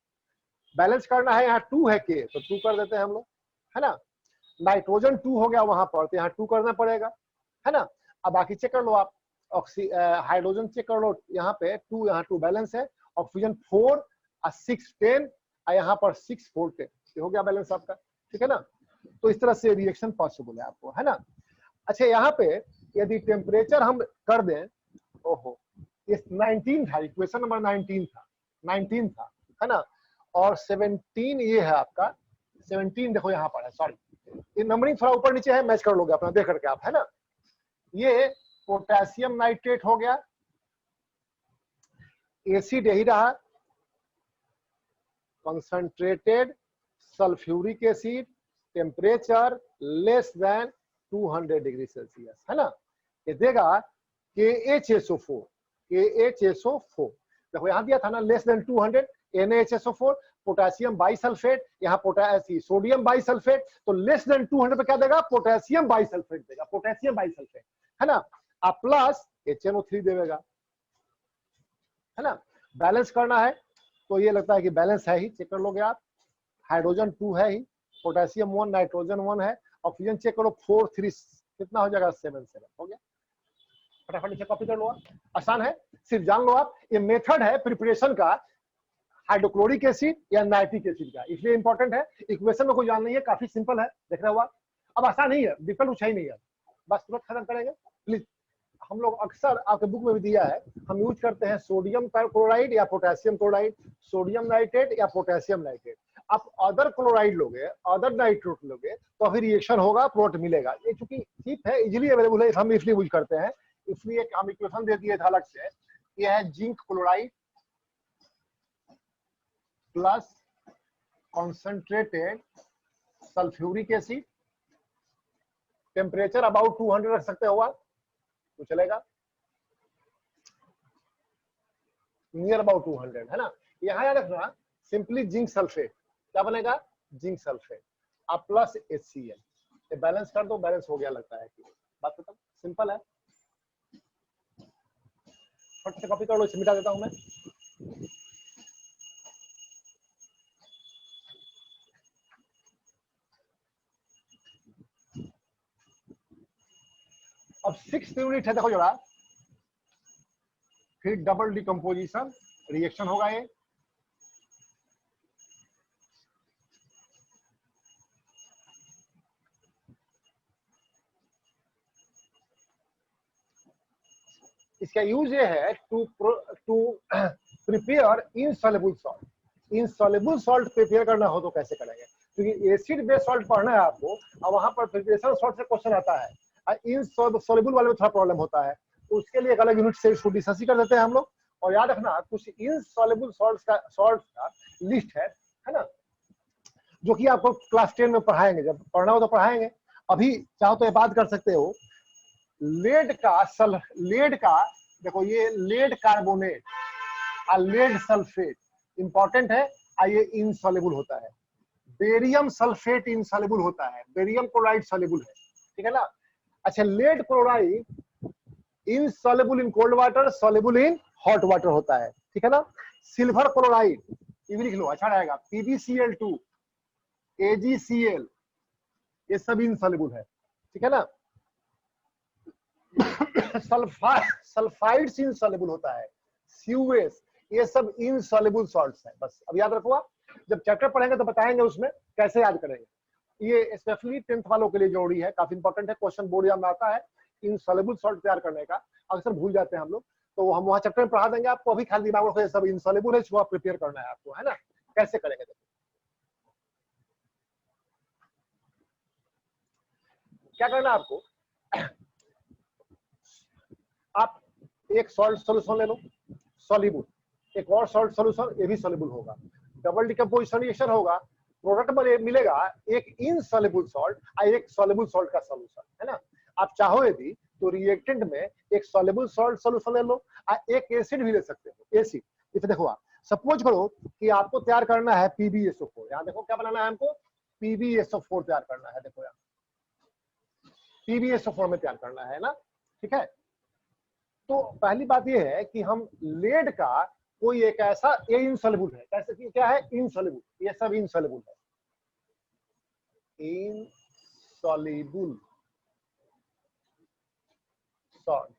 बैलेंस करना है, यहाँ 2 है K, तो 2 कर देते हैं हम लोग, है ना। नाइट्रोजन 2 हो गया वहां पर, तो यहाँ 2 करना पड़ेगा, है ना। अब बाकी चेक कर लो आप, हाइड्रोजन चेक कर लो, यहाँ पे 2, यहाँ 2 बैलेंस है। ऑक्सीजन 4 और 6 10, और यहाँ पर 6 4 10, ये हो गया बैलेंस आपका, ठीक है ना। तो इस तरह से रिएक्शन पॉसिबल है आपको, है ना। अच्छा, यहाँ पे यदि टेम्परेचर हम कर दें, ओहो, ये 19 था, इक्वेशन नंबर 19 था, है ना। और 17 ये है आपका, 17 देखो यहाँ पर है, सॉरी ये नंबरिंग थोड़ा ऊपर नीचे है, मैच कर लोगे अपना देख करके आप, है ना। ये पोटेशियम नाइट्रेट हो गया, एसिड यही रहा, concentrated sulphuric acid, temperature less than 200 degree Celsius, है ना। ये देगा KHSO4, KHSO4 देखो यहाँ दिया था ना, less than 200, NaHSO4, potassium bisulphate, यहाँ पोटेशियम सोडियम बाइसल्फेट, तो लेस देन 200 पे क्या देगा, पोटेशियम बाइसल्फेट देगा, पोटेशियम बाइसल्फेट, है ना। अब प्लस HNO3 देगा, है ना। बैलेंस करना है, तो ये लगता है कि बैलेंस है ही, चेक कर लोगे आप। हाइड्रोजन 2 है ही, पोटेशियम 1, नाइट्रोजन 1 है, ऑक्सीजन चेक करो 4 3, कितना हो जाएगा, 7 7 हो गया। फटाफट इसे कॉपी कर लो आप, आसान है। सिर्फ जान लो आप, ये मेथड है प्रिपरेशन का हाइड्रोक्लोरिक एसिड या नाइट्रिक एसिड का, इसलिए इंपॉर्टेंट है। इक्वेशन में कोई जान नहीं है, काफी सिंपल है, देख रहे हो आप। अब आसान नहीं है, डिफिकल्ट कुछ ही नहीं है, बस तुरंत खत्म करेंगे प्लीज। हम लोग अक्सर आपके बुक में भी दिया है, हम यूज करते हैं सोडियम क्लोराइड या पोटेशियम क्लोराइड, सोडियम नाइट्रेट या पोटेशियम नाइट्रेट। आप अदर क्लोराइड लोगे, अदर नाइट्रेट लोगे, तो अभी रिएक्शन होगा, प्रोडक्ट मिलेगा। ये चूंकि चीप है, इजीली अवेलेबल है, हम इसलिए यूज करते हैं, इसलिए हम इक्वेशन दे दिए थे अलग से। ये है zinc chloride plus concentrated sulphuric acid, temperature about 200 रख सकते हो आप, तो चलेगा, नियर अबाउट 200, है ना। यहाँ याद रखना, सिंपली जिंक सल्फेट, क्या बनेगा, जिंक सल्फेट, अब प्लस HCl, ये बैलेंस कर दो, बैलेंस हो गया लगता है कि बात खत्म, सिंपल है। फट से कॉपी कर लो, इसे मिटा देता हूं मैं। अब 6th यूनिट है, देखो जरा, फिर डबल डिकम्पोजिशन रिएक्शन होगा ये। इसका यूज ये है to prepare insoluble salt. Insoluble salt prepare करना हो तो कैसे करेंगे, क्योंकि एसिड बेस्ड सॉल्ट पढ़ना है आपको और वहां पर प्रिपरेशन सॉल्ट से क्वेश्चन आता है, इनसॉल्युबल वाले में थोड़ा प्रॉब्लम होता है, तो उसके लिए एक अलग यूनिट से इसको डिस्कस कर देते हैं हम लोग। और याद रखना कुछ इनसॉल्युबल सॉल्ट का लिस्ट है ना, जो कि आपको क्लास 10 में पढ़ाएंगे, जब पढ़ना हो तो पढ़ाएंगे। अभी चाहो तो ये बात कर सकते हो, लेड का देखो ये लेड कार्बोनेट और लेड सल्फेट इंपॉर्टेंट है, ये इनसॉल्युबल होता है। बेरियम सल्फेट इनसॉल्युबल होता है, बेरियम क्लोराइड सॉल्युबल है, ठीक है ना। अच्छा, lead chloride insoluble in cold water, soluble in hot water होता है, ठीक है ना। सिल्वर क्लोराइड ये भी लिख लो, अच्छा रहेगा, PbCl2 AgCl ये सब इनसॉल्युबल है, ठीक है ना। सल्फाइड्स इनसॉल्युबल होता है, CuS ये सब इनसॉल्युबल सॉल्ट्स है। बस अब याद रखो, जब चैप्टर पढ़ेंगे तो बताएंगे उसमें कैसे याद करेंगे। ये स्पेशली 10th वालों के लिए जरूरी है, काफी इंपॉर्टेंट है, क्वेश्चन बोर्ड एग्जाम में आता है इनसॉल्युबल सॉल्ट तैयार करने का, अक्सर भूल जाते हैं हम लोग, तो हम वहां चैप्टर में पढ़ा देंगे आपको। अभी खाली दिमाग में सब इनसॉल्युबल है, इसको प्रिपेयर करना है आपको, है ना। कैसे करेंगे देखो, क्या करना है आपको, आप एक सॉल्ट सॉल्यूशन ले लो सॉल्युबल, एक और सॉल्ट सॉल्यूशन ये भी सॉल्युबल होगा, डबल डिकम्पोजिशन रिएक्शन होगा, प्रोडक्ट में मिलेगा एक इनसॉल्युबल सॉल्ट और एक सॉल्युबल सॉल्ट का सॉल्यूशन, है ना। आप चाहो यदि तो रिएक्टेंट में एक सॉल्युबल सॉल्ट सॉल्यूशन ले लो और एक एसिड भी ले सकते हो, एसिड। इसे देखो, आप सपोज करो कि आपको तैयार करना है PbSO4, यहाँ देखो क्या बनाना है हमको, PbSO4 तैयार करना है, देखो यहाँ PbSO4 में तैयार करना है ना, ठीक है। तो पहली बात यह है कि हम लेड का कोई एक ऐसा, ये इनसॉल्युबल है, कैसे कि क्या है इनसॉल्युबल, ये सब इनसॉल्युबल है, इनसॉल्युबल सॉल्ट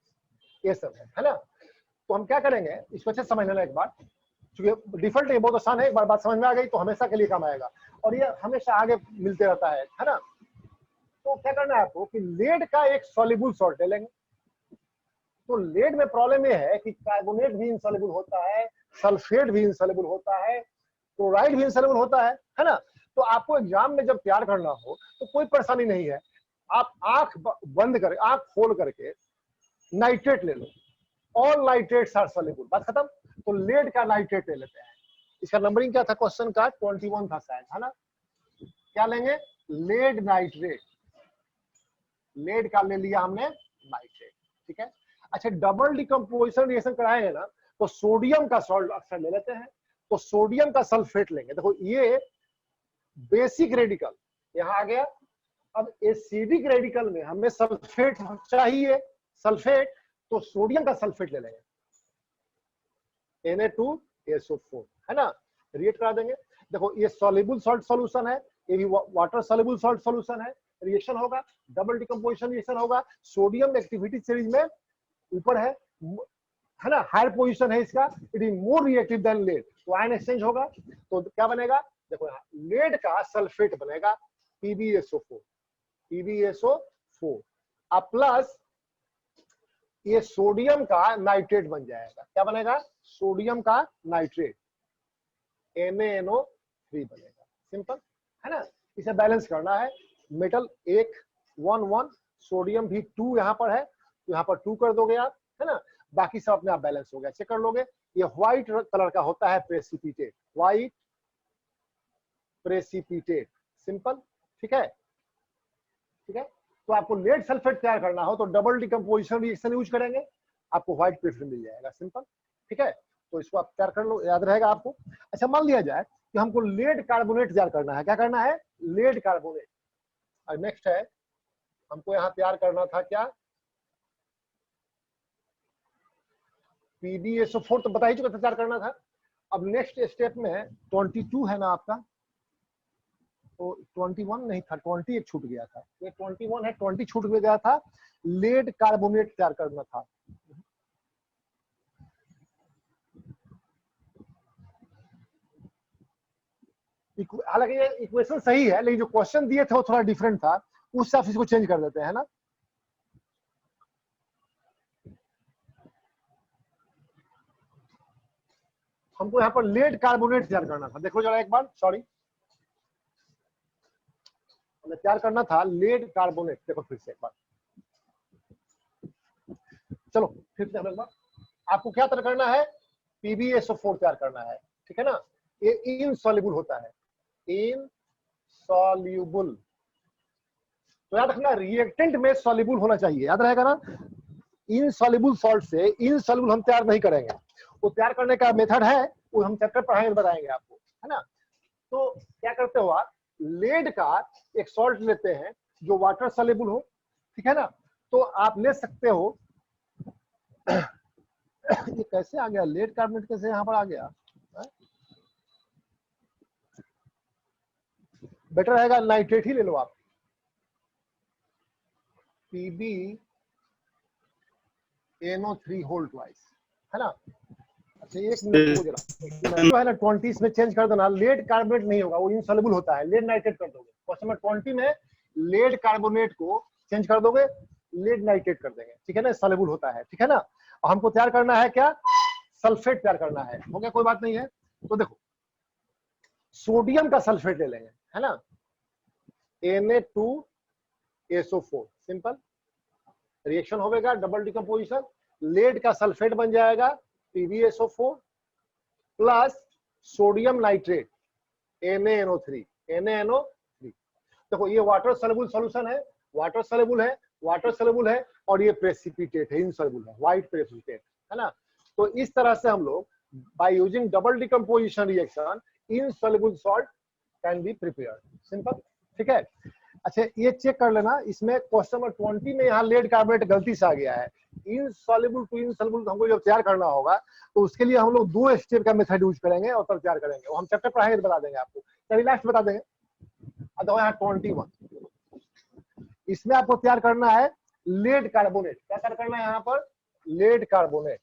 ये सब है ना। तो हम क्या करेंगे, इसको अच्छे समझ लेना एक बार, क्योंकि डिफॉल्ट ये बहुत आसान है, एक बार बात समझ में आ गई तो हमेशा के लिए काम आएगा और ये हमेशा आगे मिलते रहता है ना। तो क्या करना है आपको कि लेड का एक सॉल्युबल सॉल्ट ले लेंगे। तो लेड में प्रॉब्लम ये है कि कार्बोनेट भी इनसॉल्युबल होता है, सल्फेट भी इनसॉल्युबल होता है, क्लोराइड भी इनसॉल्युबल होता है ना। तो आपको एग्जाम में जब तैयार करना हो तो कोई परेशानी नहीं है, आप आंख बंद करके, आंख खोल करके नाइट्रेट ले लो, ऑल नाइट्रेट्स आर सॉल्युबल, बात खत्म। तो लेड का नाइट्रेट ले लेते हैं, इसका नंबरिंग क्या था क्वेश्चन का, 21 था शायद, है ना। क्या लेंगे, लेड नाइट्रेट, लेड का ले लिया हमने नाइट्रेट, ठीक है। अच्छा, डबल डिकम्पोजिशन रिएक्शन कराएंगे ना तो सोडियम का सॉल्ट अक्सर ले लेते हैं, तो सोडियम का सल्फेट लेंगे। देखो ये बेसिक रेडिकल यहां आ गया, अब एसिडिक रेडिकल में हमें सल्फेट चाहिए, सल्फेट, तो सोडियम का सल्फेट ले लेंगे, Na2SO4, है ना, रिएक्ट करा देंगे। देखो ये सॉल्युबल सॉल्ट सॉल्यूशन है, ये भी वाटर सॉल्युबल सॉल्ट सॉल्यूशन है, रिएक्शन होगा, डबल डिकम्पोजिशन रिएक्शन होगा, सोडियम एक्टिविटी सीरीज में ऊपर है ना, हायर पोजीशन है इसका, it is more reactive than lead, तो आयन एक्सचेंज होगा, तो क्या बनेगा, देखो यहाँ लेड का सल्फेट बनेगा PbSO4 अब प्लस ये सोडियम का नाइट्रेट बन जाएगा, क्या बनेगा, सोडियम का नाइट्रेट NaNO3 बनेगा, सिंपल, है ना। इसे बैलेंस करना है, मेटल 1 1 1, सोडियम भी 2 यहाँ पर है, तो यहाँ पर 2 कर दोगे आप, है ना, बाकी सब अपने आप बैलेंस हो गया, चेक कर लोगे। ये व्हाइट कलर का होता है प्रेसिपिटेट, व्हाइट प्रेसिपिटेट, सिंपल, ठीक है, ठीक है। तो आपको लेड सल्फेट तैयार करना हो तो डबल डिकम्पोजिशन रिएक्शन यूज करेंगे, आपको व्हाइट प्रेफर मिल जाएगा, सिंपल, ठीक है। तो इसको आप तैयार कर लो, याद रहेगा आपको। अच्छा, मान लिया जाए कि हमको लेड कार्बोनेट तैयार करना है, क्या करना है, लेड कार्बोनेट। और नेक्स्ट है हमको यहाँ तैयार करना था क्या, PbSO4 तो बता ही चुका था तैयार करना था। अब नेक्स्ट स्टेप में 22 है ना आपका, तो 21 नहीं था, 20 एक छूट गया था, ये 21 है, 20 छूट गया था, लेड कार्बोनेट तैयार करना था। हालांकि ये इक्वेशन सही है, लेकिन जो क्वेश्चन दिए थे वो थोड़ा डिफरेंट था, उस हिसाब से इसको चेंज कर देते हैं ना। हमको यहाँ पर लेड कार्बोनेट तैयार करना था। देखो जरा एक बार, सॉरी, हमें तैयार करना था लेड कार्बोनेट। देखो फिर से एक बार, चलो फिर से एक बार, आपको क्या तैयार करना है? PbSO4 तैयार करना है, ठीक है ना। ये इनसॉल्युबल होता है, इनसॉल्युबल। तो याद रखना रिएक्टेंट में सॉल्युबल होना चाहिए, याद रहेगा ना। इनसॉल्युबल सॉल्ट से इनसॉल्युबल हम तैयार नहीं करेंगे। वो तैयार करने का मेथड है, वो हम चैप्टर पढ़ाएंगे, बताएंगे आपको, है ना। तो क्या करते हो आप, लेड का एक सॉल्ट लेते हैं जो वाटर सॉल्युबल हो, ठीक है ना। तो आप ले सकते हो ये कैसे आ गया, लेड कार्बोनेट कैसे यहाँ पर आ गया? बेटर रहेगा नाइट्रेट ही ले लो आप, PbNO3 होल ट्वाइस, है ना। अच्छा एक मिनट को जरा जो है ना 20 में चेंज कर देना, लेड कार्बोनेट नहीं होगा, वो इनसॉल्युबल होता है, लेड नाइट्रेट कर दोगे। क्वेश्चन नंबर 20 में लेड कार्बोनेट को चेंज कर दोगे, लेड नाइट्रेट कर देंगे, ठीक है ना, सॉल्युबल होता है, ठीक है ना। और हमको तैयार करना है क्या? सल्फेट तैयार करना है, हो गया, कोई बात नहीं है। तो देखो सोडियम का सल्फेट ले लेंगे, है ना, Na2SO4, सिंपल रिएक्शन होगा, डबल डिकम्पोजिशन, लेड का सल्फेट बन जाएगा PbSO4 plus sodium nitrate NaNO3। देखो ये वाटर सॉल्युबल सॉल्यूशन है, वाटर सॉल्युबल है, वाटर सॉल्युबल है, और ये प्रेसिपिटेट है, इनसॉल्युबल है, व्हाइट प्रेसिपिटेट, है ना। तो इस तरह से हम लोग by using double decomposition reaction insoluble salt can be prepared, simple, ठीक है। अच्छा ये चेक कर लेना, इसमें क्वेश्चन नंबर 20 में यहाँ लेड कार्बोनेट गलती से आ गया है। इनसॉल्युबल टू इनसॉल्युबल हमको जब तैयार करना होगा तो उसके लिए हम लोग 2 स्टेप का मेथड यूज करेंगे और तब तैयार करेंगे, वो हम चैप्टर पढ़ाएंगे तो बता देंगे आपको, चलिए लास्ट बता देंगे। अब यहाँ 21 इसमें आपको तैयार करना है लेड कार्बोनेट। क्या तैयार करना है यहाँ पर? लेड कार्बोनेट,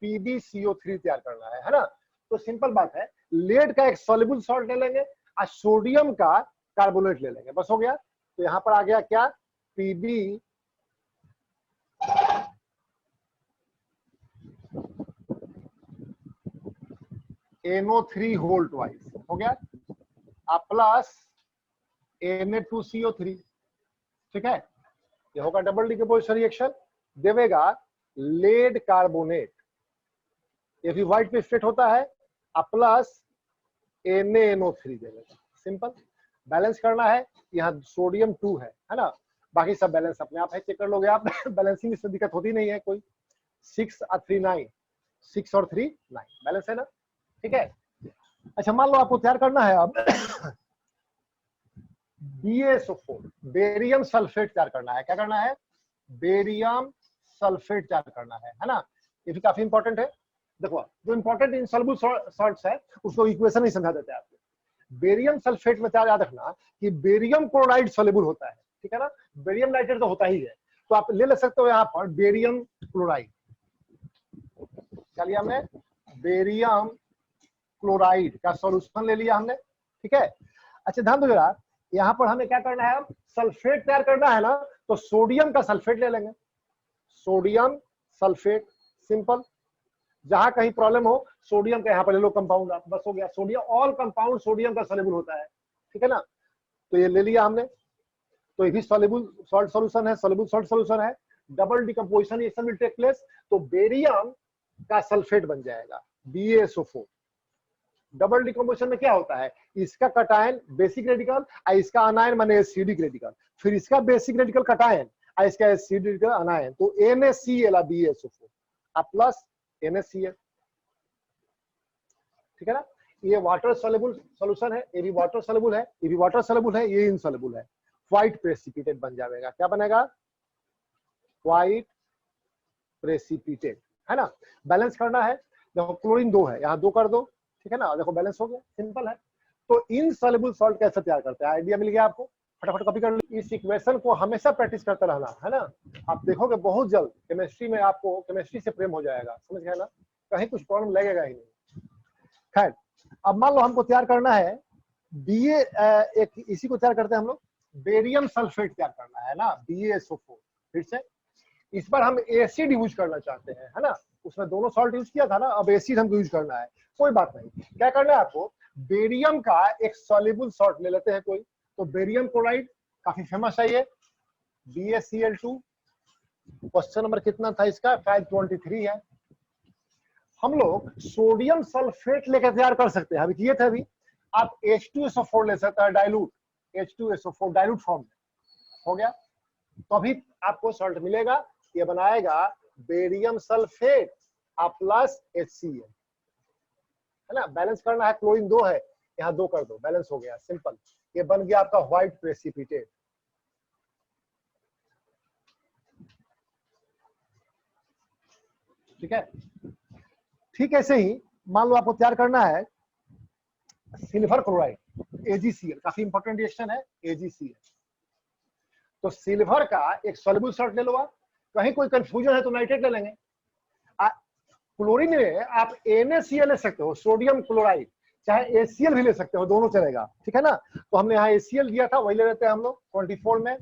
PbCO3 तैयार करना है ना। तो सिंपल बात है, लेड का एक सॉल्युबल सॉल्ट ले लेंगे और सोडियम का कार्बोनेट ले लेंगे, बस हो गया। तो यहाँ पर आ गया क्या? PbNO3 होल ट्वाइस, हो गया, प्लस Na2CO3, ठीक है। ये होगा डबल डिकम्पोजिशन रिएक्शन, देवेगा लेड कार्बोनेट, ये भी व्हाइट प्रेसिपिटेट होता है, प्लस NaNO3 देवेगा, सिंपल। बैलेंस करना है, यहाँ सोडियम 2 है ना, बाकी सब बैलेंस अपने आप है, चेक कर लोगे आप बैलेंसिंग में दिक्कत होती नहीं है कोई। 6 और 3 9, 6 और 3 9 बैलेंस है ना, ठीक है। अच्छा मान लो आपको तैयार करना है अब BaSO4, बेरियम सल्फेट तैयार करना है। क्या करना है? बेरियम सल्फेट तैयार करना है ना। ये भी काफी इंपॉर्टेंट है। देखो जो इंपॉर्टेंट इनसॉल्युबल सॉल्ट्स है उसको इक्वेशन ही समझा देते हैं आपको। बेरियम सल्फेट में क्या याद रखना कि बेरियम क्लोराइड सॉल्युबल होता है, ठीक है ना। बेरियम नाइट्रेट तो होता ही है, तो आप ले सकते हो यहाँ पर बेरियम क्लोराइड। क्या लिया हमने? बेरियम क्लोराइड का सॉल्यूशन ले लिया हमने, ठीक है। अच्छा ध्यान दो जरा, यहाँ पर हमें क्या करना है? सल्फेट तैयार करना है ना, तो सोडियम का सल्फेट ले लेंगे, सोडियम सल्फेट, सिंपल। जहां कहीं प्रॉब्लम हो सोडियम का यहाँ पर ले लो कंपाउंड, आप बस हो गया। सोडियम ऑल कंपाउंड सोडियम का सॉल्युबल होता है, ठीक है ना। तो ये ले लिया हमने, तो ये भी सॉल्युबल सॉल्ट सॉल्यूशन है, सॉल्युबल सॉल्ट सॉल्यूशन है। Double decomposition reaction will take place, तो बेरियम का सल्फेट बन जाएगा BaSO4। डबल डिकम्पोजिशन में क्या होता है? इसका कटायन बेसिक रेडिकल और इसका अनायन माने एसिडिक रेडिकल, फिर इसका बेसिक रेडिकल कटायन और इसका एसिडिक रेडिकल अनायन, तो NaCl BaSO4 प्लस NaCl, ठीक है ना। ये वाटर सॉल्युबल सॉल्यूशन है, ये भी वाटर सॉल्युबल है, ये भी वाटर सॉल्युबल है, ये इनसॉल्युबल है, व्हाइट प्रेसिपिटेट बन जाएगा। क्या बनेगा? व्हाइट प्रेसिपिटेट, है ना। बैलेंस करना है, देखो क्लोरीन 2 है, यहाँ 2 कर दो, ठीक है ना। देखो बैलेंस हो गया, सिंपल है। तो इनसॉल्युबल सॉल्ट कैसे तैयार करते हैं, आइडिया मिल गया आपको। फटाफट कॉपी कर लो। इस इक्वेशन को हमेशा प्रैक्टिस करते रहना, है ना। आप देखोगे बहुत जल्द केमिस्ट्री में आपको केमिस्ट्री से प्रेम हो जाएगा, समझ गए ना, कहीं कुछ प्रॉब्लम लगेगा ही नहीं। खैर अब मान लो हमको तैयार करना है एक इसी को तैयार करते हैं हम लोग, बेरियम सल्फेट तैयार करना है ना, BaSO4। फिर से इस पर हम एसिड यूज करना चाहते हैं, है ना। उसमें दोनों सॉल्ट यूज किया था ना, अब एसिड हमको यूज करना है, कोई बात नहीं। क्या करना है आपको, बेरियम का एक सॉल्युबल सॉल्ट ले लेते हैं कोई, तो बेरियम क्लोराइड काफी फेमस है ये, BaCl2। क्वेश्चन नंबर कितना था इसका, 523 है। हम लोग सोडियम सल्फेट लेकर तैयार कर सकते हैं, अभी किए थे अभी। आप H2SO4 ले सकते हैं डाइल्यूट, H2SO4 डाइल्यूट फॉर्म में हो गया, तो अभी आपको सॉल्ट मिलेगा, ये बनाएगा बेरियम सल्फेट प्लस HCl, है ना। बैलेंस करना है, क्लोरीन 2 है, यहाँ 2 कर दो, बैलेंस हो गया, सिंपल। ये बन गया आपका व्हाइट प्रेसिपिटेट। ठीक है, ठीक ऐसे ही मान लो आपको तैयार करना है सिल्वर क्लोराइड, AgCl, काफी इंपॉर्टेंट रिएक्शन है AgCl। तो सिल्वर का एक सॉल्युबल सॉल्ट ले लो आप, कहीं कोई कंफ्यूजन है तो नाइट्रेट ले लेंगे। क्लोरीन में आप NaCl ले सकते हो, सोडियम क्लोराइड, चाहे ACl भी ले सकते हो, दोनों चलेगा, ठीक है ना। तो हमने यहाँ ACl दिया था, वही ले लेते हैं हम लोग 24 में।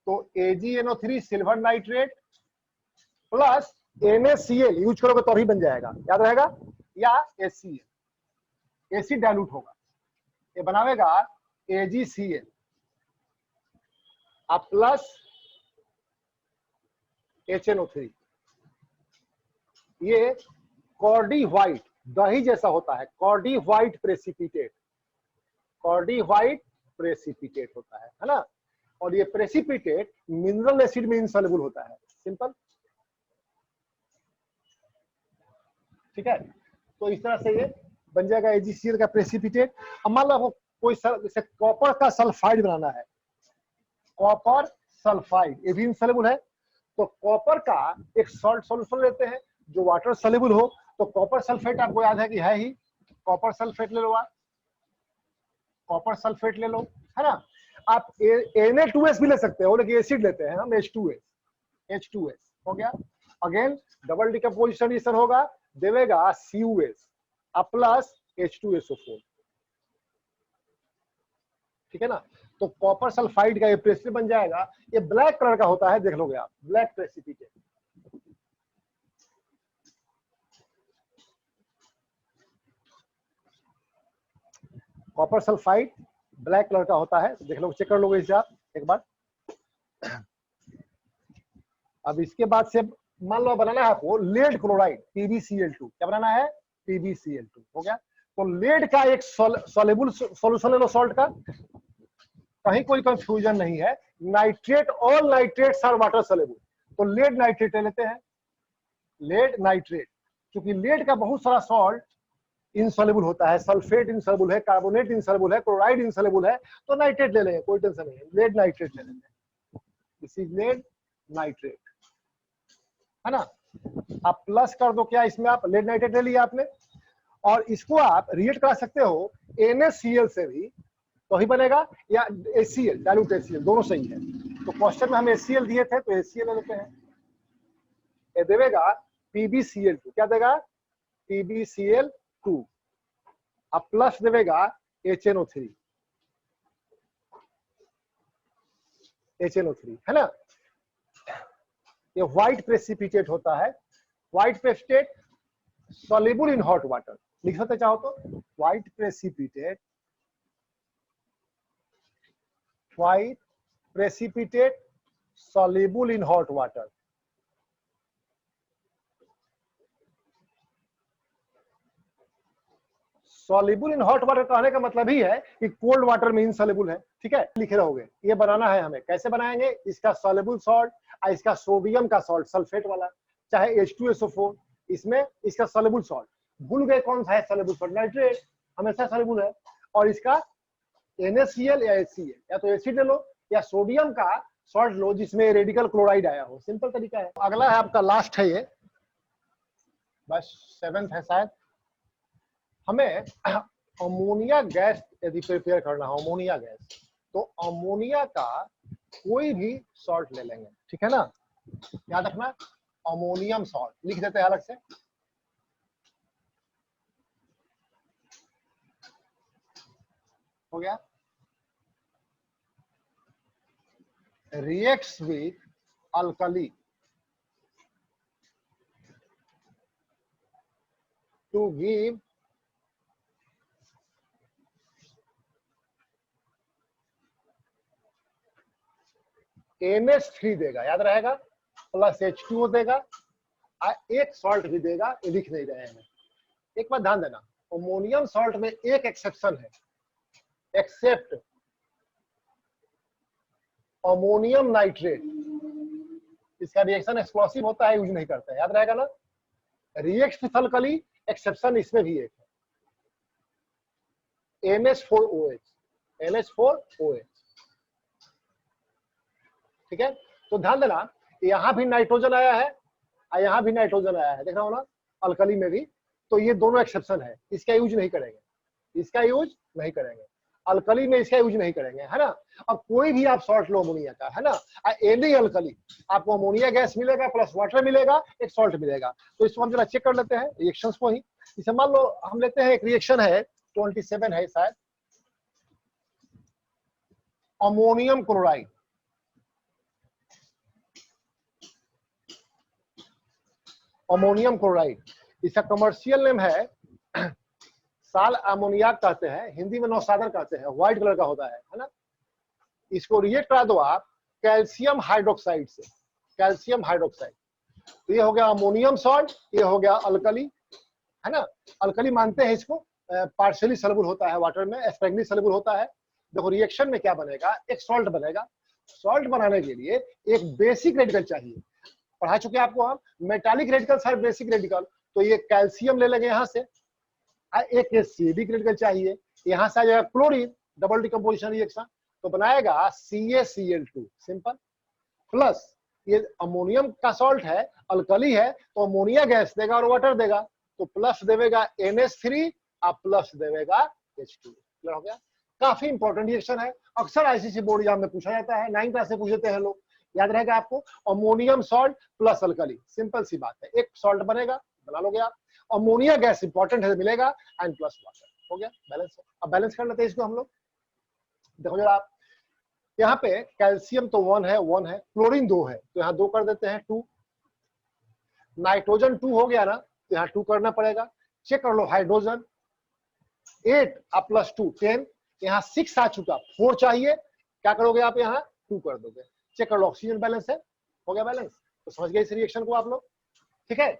तो AgNO3 silver nitrate plus NaCl use करोगे तो भी बन जाएगा, याद रहेगा, या HCl, एसिड डाइल्यूट होगा, ये बनावेगा AgCl प्लस HNO3। ये कॉर्डी व्हाइट, दही जैसा होता है, कॉर्डी व्हाइट प्रेसिपिटेट, कॉर्डी व्हाइट प्रेसिपिटेट होता है ना। और ये प्रेसिपिटेट मिनरल एसिड में इनसॉल्युबल होता है, सिंपल। ठीक है, तो इस तरह से ये बन जाएगा AgCl का प्रेसिपिटेट। अब मान लो आपको कोई जैसे कॉपर का सल्फाइड बनाना है, कॉपर सल्फाइड, ये भी इनसॉल्युबल है, तो कॉपर का एक सॉल्ट सॉल्यूशन लेते हैं जो वाटर सॉल्युबल हो। तो कॉपर सल्फेट आपको याद है कि है ही, कॉपर सल्फेट ले लो आप, कॉपर सल्फेट ले लो, है ना। आप Na2S भी ले सकते हो, लेकिन एसिड लेते हैं हम H2S हो गया। अगेन डबल डिकम्पोजिशन होगा, देवेगा CuS प्लस H2SO4, ठीक है ना। तो कॉपर सल्फाइड का ये प्रेसिपिटेट बन जाएगा, ये ब्लैक कलर का होता है, देख लोगे आप, black precipitate. Copper sulphide black colour का होता है, देख लो, चेक कर लोगे इसे आप एक बार। अब इसके बाद से मान लो बनाना है आपको लेड क्लोराइड, PbCl2, क्या बनाना है, PbCl2 हो गया। तो लेड का एक सॉल्युबल सॉल्यूशन ले लो सॉल्ट का, कहीं कोई कंफ्यूजन नहीं है, nitrate, all nitrates are water soluble, तो लेड नाइट्रेट ले लेते हैं, लेड नाइट्रेट। क्योंकि लेड का बहुत सारा सॉल्ट इनसॉल्युबल होता है, सल्फेट इनसॉल्युबल है, कार्बोनेट इनसॉल्युबल है, क्लोराइड इनसॉल्युबल है, तो नाइट्रेट ले लेंगे, कोई टेंशन नहीं है, लेड नाइट्रेट ले लेते हैं, दिस इज लेड नाइट्रेट, है ना। आप प्लस कर दो, क्या इसमें आप लेड नाइट्रेट ले लिया आपने, और इसको आप रिएक्ट करा सकते हो NaCl से भी, तो ही बनेगा, या ACl डाइल्यूट HCl, दोनों सही है। तो क्वेश्चन में हम HCl दिए थे, तो HCl ले लेते हैं, ये देगा PbCl2, क्या देगा, PbCl2 अब प्लस देगा HNO3, है ना। ये व्हाइट प्रेसिपिटेट होता है, white precipitate soluble in hot water, लिख सकते चाहो तो, white precipitate, white precipitate soluble in hot water. Soluble in hot water कहने का मतलब ही है कि कोल्ड वाटर में इनसॉल्युबल है, ठीक है, लिखे रहोगे। ये बनाना है हमें, कैसे बनाएंगे, इसका सॉल्युबल सॉल्ट और इसका सोडियम का सॉल्ट सल्फेट वाला, चाहे H2SO4, इसमें इसका सॉल्युबल सॉल्ट, भूल गए कौन सा है सॉल्युबल सॉल्ट, नाइट्रेट हमेशा सॉल्युबल है, और इसका NaCl या HCl, या तो एसिड ले लो या सोडियम का सॉल्ट लो जिसमें रेडिकल क्लोराइड आया हो, सिंपल तरीका है। अगला है आपका लास्ट है ये, बस 7th है शायद, हमें अमोनिया गैस यदि प्रिपेयर करना हो, अमोनिया गैस, तो अमोनिया का कोई भी सॉल्ट ले लेंगे, ठीक है ना, याद रखना, अमोनियम सॉल्ट लिख देते हैं अलग से, हो गया, reacts with alkali, to give NH3 देगा, याद रहेगा, प्लस H2O देगा, एक सॉल्ट भी देगा, ये लिख नहीं रहे हैं। एक बात ध्यान देना, अमोनियम सॉल्ट में एक एक्सेप्शन है, एक्सेप्ट अमोनियम नाइट्रेट, इसका रिएक्शन एक्सप्लोसिव होता है, यूज नहीं करते हैं, याद रहेगा ना। रिएक्ट विथ अल्कली, एक्सेप्शन इसमें भी एक है, NH4OH, ठीक है। तो ध्यान देना, यहां भी नाइट्रोजन आया है और यहां भी नाइट्रोजन आया है, देख रहा हो ना, अल्कली में भी। तो ये दोनों एक्सेप्शन है, इसका यूज नहीं करेंगे, इसका यूज नहीं करेंगे, अल्कली में इसका यूज नहीं करेंगे, है ना। अब कोई भी आप सॉल्ट लो अमोनिया का, है ना, एनी अल्कली, आपको अमोनिया गैस मिलेगा प्लस वाटर मिलेगा, एक सॉल्ट मिलेगा। तो इसको हम जरा चेक कर लेते हैं रिएक्शंस को ही। इसे मान लो हम लेते हैं, एक रिएक्शन है 27 है शायद, अमोनियम क्लोराइड, अमोनियम क्लोराइड, इसका कमर्शियल नेम है साल अमोनिया कहते हैं, हिंदी में नौसादर कहते हैं, व्हाइट कलर का होता है ना। इसको रिएक्ट करा दो आप कैल्शियम हाइड्रोक्साइड से, कैल्शियम हाइड्रोक्साइड, तो ये हो गया अमोनियम सॉल्ट, ये हो गया अल्कली, है ना। अल्कली मानते हैं इसको, पार्शियली सॉल्युबल होता है वाटर में, एस्पेगली सॉल्युबल होता है। देखो रिएक्शन में क्या बनेगा, एक सॉल्ट बनेगा। सॉल्ट बनाने के लिए एक बेसिक रेडिकल चाहिए, पढ़ा चुके हैं आपको हम, metallic radical sir basic radical. तो ये कैल्शियम ले लेंगे यहाँ से, एक एसिडिक रेडिकल चाहिए, यहाँ से आ जाएगा क्लोरीन, डबल डिकम्पोजिशन रिएक्शन, तो बनाएगा CaCl2 सिंपल, प्लस ये अमोनियम का सॉल्ट है, अल्कली है, तो अमोनिया गैस देगा और वाटर देगा, तो प्लस देगा NH3 और प्लस देगा H2, क्लियर हो गया। काफी इंपॉर्टेंट रिएक्शन है, अक्सर आईसीसी बोर्ड एग्जाम में पूछा जाता है, 9th क्लास से पूछ लेते हैं लोग, याद रहेगा आपको, ammonium salt plus alkali, simple सी बात है, एक सॉल्ट बनेगा, बना लोगे आप, अमोनिया गैस इंपॉर्टेंट है मिलेगा, एंड प्लस वाटर, हो गया बैलेंस। अब बैलेंस कर लेते हैं इसको हम लोग, देखो जरा आप, यहाँ पे कैल्शियम तो 1 है, क्लोरीन 2 है, तो यहाँ 2 कर देते हैं 2, नाइट्रोजन 2 हो गया ना, तो यहाँ 2 करना पड़ेगा। चेक कर लो हाइड्रोजन 8 और प्लस 2 10, यहाँ 6 आ चुका, 4 चाहिए, क्या करोगे आप, यहाँ 2 कर दोगे। चेक कर लो ऑक्सीजन बैलेंस है, हो गया बैलेंस। तो समझ गए इस रिएक्शन को आप लोग, ठीक है।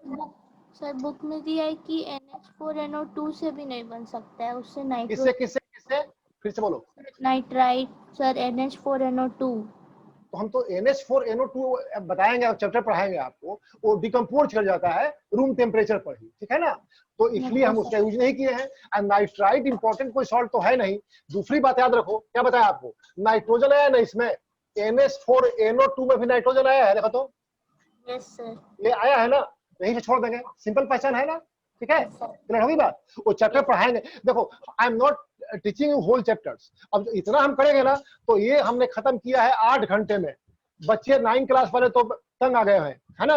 सर बुक में दिया है कि NH4NO2 से भी नहीं बन सकता है, उससे किससे नाइट्रोजन, किससे किससे, फिर से बोलो। Nitrite sir, NH4NO2। तो हम तो NH4NO2 बताएंगे, चैप्टर पढ़ाएंगे आपको, वो डिकम्पोज कर जाता है रूम टेम्परेचर पर ही, ठीक है ना। तो इसलिए हम उसका यूज नहीं किए हैं। एंड नाइट्राइट इंपॉर्टेंट कोई सॉल्ट तो है नहीं। दूसरी बात याद रखो, क्या बताया आपको, नाइट्रोजन आया ना इसमें, NH4NO2 में भी नाइट्रोजन आया है, देखो तो। Yes sir. ये आया है ना, यहीं से छोड़ देंगे, सिंपल पहचान है ना, ठीक है, क्लियर होगी बात। वो चैप्टर पढ़ाएंगे, देखो I am not teaching you whole chapters, अब इतना हम करेंगे ना, तो ये हमने खत्म किया है 8 घंटे में। बच्चे 9 क्लास वाले तो तंग आ गए हैं, है ना।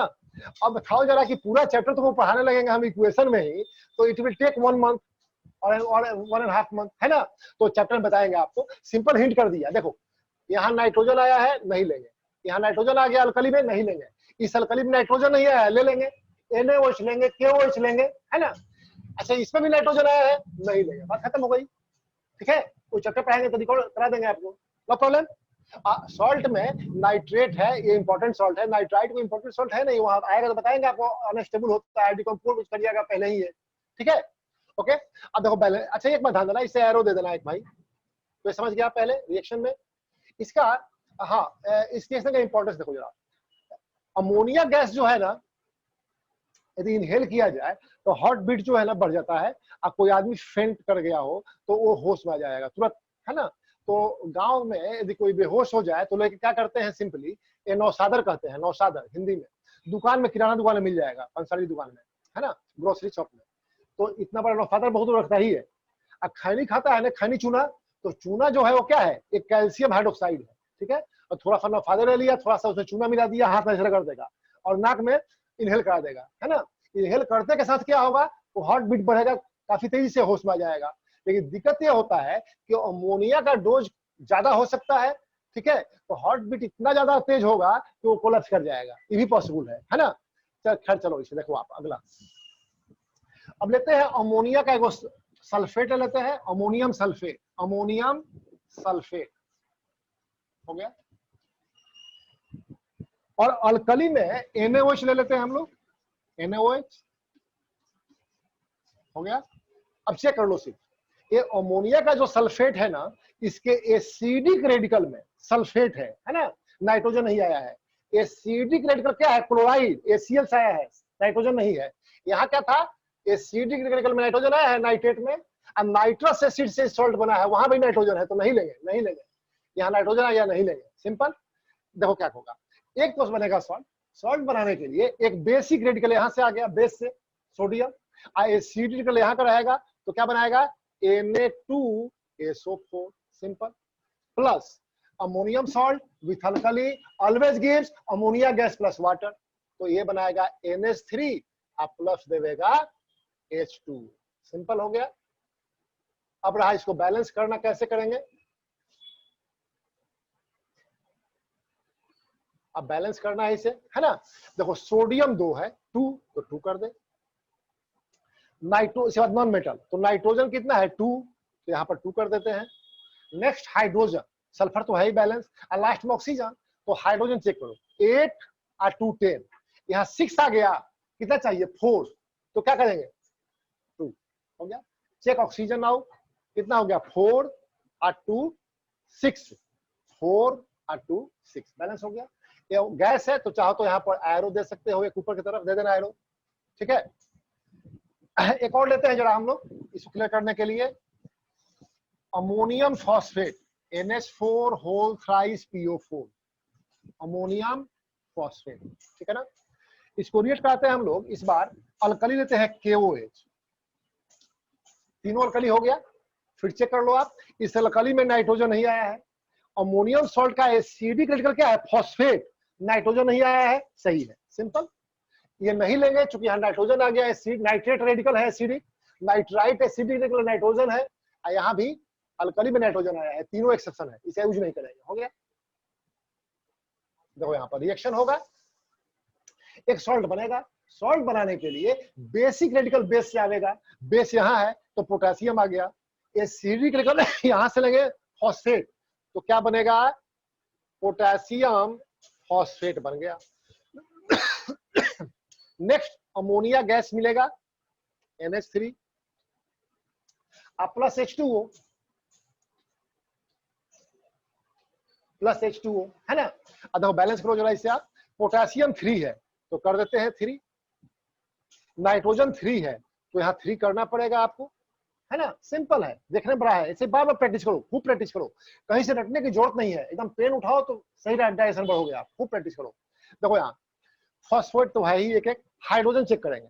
अब बताओ जरा कि पूरा चैप्टर तो वो पढ़ाने लगेंगे हम इक्वेशन में ही, तो इट विल टेक 1 मंथ और 1.5 मंथ, है ना। तो चैप्टर में बताएंगे आपको, सिंपल हिंट कर दिया, देखो यहाँ नाइट्रोजन आया है, नहीं लेंगे, यहाँ नाइट्रोजन आ गया अल्कली में, नहीं लेंगे, इस अल्कली में नाइट्रोजन नहीं आया है, ले लेंगे, NaOH लेंगे, KOH लेंगे, है ना। अच्छा इसमें भी नाइट्रोजन आया है, नहीं लेंगे, बात खत्म हो गई, ठीक है। वो चैप्टर पढ़ाएंगे तो रिकॉर्ड करा देंगे आपको, नो प्रॉब्लम। सॉल्ट में नाइट्रेट है, ये इंपॉर्टेंट सॉल्ट है, नाइट्राइट को इंपॉर्टेंट सॉल्ट है नहीं, वहां आएगा तो बताएंगे आपको, अनस्टेबल होता है, डिकम्पोज करिएगा पहले ही है, ठीक है, ओके। अब देखो पहले, अच्छा एक बात ध्यान देना, इसे एरो दे देना एक भाई, तो समझ गया पहले रिएक्शन में इसका। हाँ, इस रिएक्शन का इंपॉर्टेंस देखो जरा, अमोनिया गैस जो है ना, यदि इनहेल किया जाए तो हार्ट बीट जो है ना बढ़ जाता है, अब कोई आदमी फेंट कर गया हो तो वो होश में आ जाएगा तुरंत, है ना। तो गांव में यदि कोई बेहोश हो जाए तो लोग क्या करते हैं, सिंपली ये नौसादर कहते हैं, नौसादर हिंदी में, दुकान में, किराना दुकान में मिल जाएगा, पंसारी दुकान में, है ना, ग्रोसरी शॉप में, तो इतना बड़ा नौसादर बहुत रखता ही है। अब खैनी खाता है ना, खैनी चूना, तो चूना जो है वो क्या है, एक कैल्शियम हाइड्रोक्साइड है, ठीक है। और थोड़ा सा नौसादर ले लिया, थोड़ा सा उसमें चूना मिला दिया, हाथ में कर देगा और नाक में इनहेल करा देगा, है ना। इनहेल करते के साथ क्या होगा, वो हार्ट बीट बढ़ेगा, काफी तेजी से होश में आ जाएगा। लेकिन दिक्कत ये होता है कि अमोनिया का डोज ज्यादा हो सकता है, ठीक है, तो हार्ट बीट इतना ज्यादा तेज होगा कि वो कोलैप्स कर जाएगा, ये भी पॉसिबल है ना। खैर चलो इसे देखो आप अगला। अब लेते हैं अमोनिया का एक सल्फेट लेते हैं, अमोनियम सल्फेट, अमोनियम सल्फेट हो गया। और अल्कली में NaOH ले लेते हैं हम लोग, NaOH हो गया। अब चेक कर लो सिर्फ, ये अमोनिया का जो सल्फेट है ना, इसके एसिडिक रेडिकल में सल्फेट है ना, नाइट्रोजन नहीं आया है। एसिडिक रेडिकल क्या है? क्लोराइड, ACl से आया है, नाइट्रोजन नहीं है। यहाँ क्या था? एसिडिक रेडिकल में नाइट्रोजन आया है नाइट्रेट में, और नाइट्रस एसिड से सॉल्ट बना है, वहां भी नाइट्रोजन है, तो नहीं लेंगे, नहीं लेंगे। यहाँ नाइट्रोजन आया, नहीं लेंगे, सिंपल। देखो क्या होगा, एक तो बनेगा सॉल्ट, सॉल्ट बनाने के लिए एक बेसिक रेडिकल यहाँ से आ गया, बेस से सोडियम, और एसिडिक रेडिकल यहाँ का रहेगा, तो क्या बनाएगा? Na2SO4, simple, plus ammonium salt with alkali always gives ammonia gas plus water, तो ये बनाएगा NH3 और प्लस देगा H2, सिंपल हो गया। अब रहा इसको बैलेंस करना, कैसे करेंगे? अब बैलेंस करना है इसे, है ना। देखो सोडियम 2 है, 2 तो 2 कर दे, नाइट्रो इसके बाद नॉन मेटल, तो नाइट्रोजन कितना है? 2, तो यहाँ पर 2 कर देते हैं। नेक्स्ट हाइड्रोजन, सल्फर तो है ही बैलेंस, और लास्ट में ऑक्सीजन, तो हाइड्रोजन चेक करो, 8 और 2 10, यहाँ 6 आ गया, कितना चाहिए? 4, तो क्या करेंगे? 2 हो गया। चेक ऑक्सीजन आओ, कितना हो गया? 4 और 2 6, 4 और 2 6, बैलेंस हो गया। ये गैस है तो चाहो तो यहाँ पर एरो दे सकते हो, एक ऊपर की तरफ दे देना एरो, ठीक है। एक और लेते हैं जरा हम लोग इसको क्लियर करने के लिए, ammonium phosphate, NH4 whole thrice PO4, ammonium phosphate, ठीक है ना। इसको रिएक्ट कराते हैं हम लोग, इस बार अल्कली लेते हैं KOH, तीनों अल्कली हो गया। फिर चेक कर लो आप, इस अल्कली में नाइट्रोजन नहीं आया है। अमोनियम सॉल्ट का एसिडिक रेडिकल क्या है? फॉस्फेट, नाइट्रोजन नहीं आया है, सही है, सिंपल। ये नहीं लेंगे क्योंकि यहाँ नाइट्रोजन आ गया, एसिड नाइट्रेट रेडिकल है, acidic, nitrite acidic radical nitrogen है, और यहाँ भी अल्कली में नाइट्रोजन आया है, तीनों एक्सेप्शन है, इसे यूज नहीं करेंगे, हो गया। देखो यहाँ पर रिएक्शन होगा, एक सॉल्ट बनेगा। सॉल्ट बनाने के लिए बेसिक रेडिकल बेस से आएगा, बेस यहाँ है तो पोटेशियम आ गया, एसिडिक रेडिकल यहाँ से लेंगे फॉस्फेट, तो क्या बनेगा? पोटेशियम फॉस्फेट बन गया। नेक्स्ट अमोनिया गैस मिलेगा, NH3 plus H2O, plus H2O, है ना। अब देखो बैलेंस करो जरा इसे आप, पोटेशियम 3 है तो कर देते हैं 3, नाइट्रोजन 3 है तो यहाँ 3 करना पड़ेगा आपको, है ना, सिंपल है, देखने बड़ा है। इसे बार बार प्रैक्टिस करो, खूब प्रैक्टिस करो, कहीं से रटने की जरूरत नहीं है, एकदम पेन उठाओ तो सही डायरेक्शन बढ़ोगे आप, खूब प्रैक्टिस करो। देखो यहाँ फॉस्फेट तो है ही एक एक, हाइड्रोजन चेक करेंगे,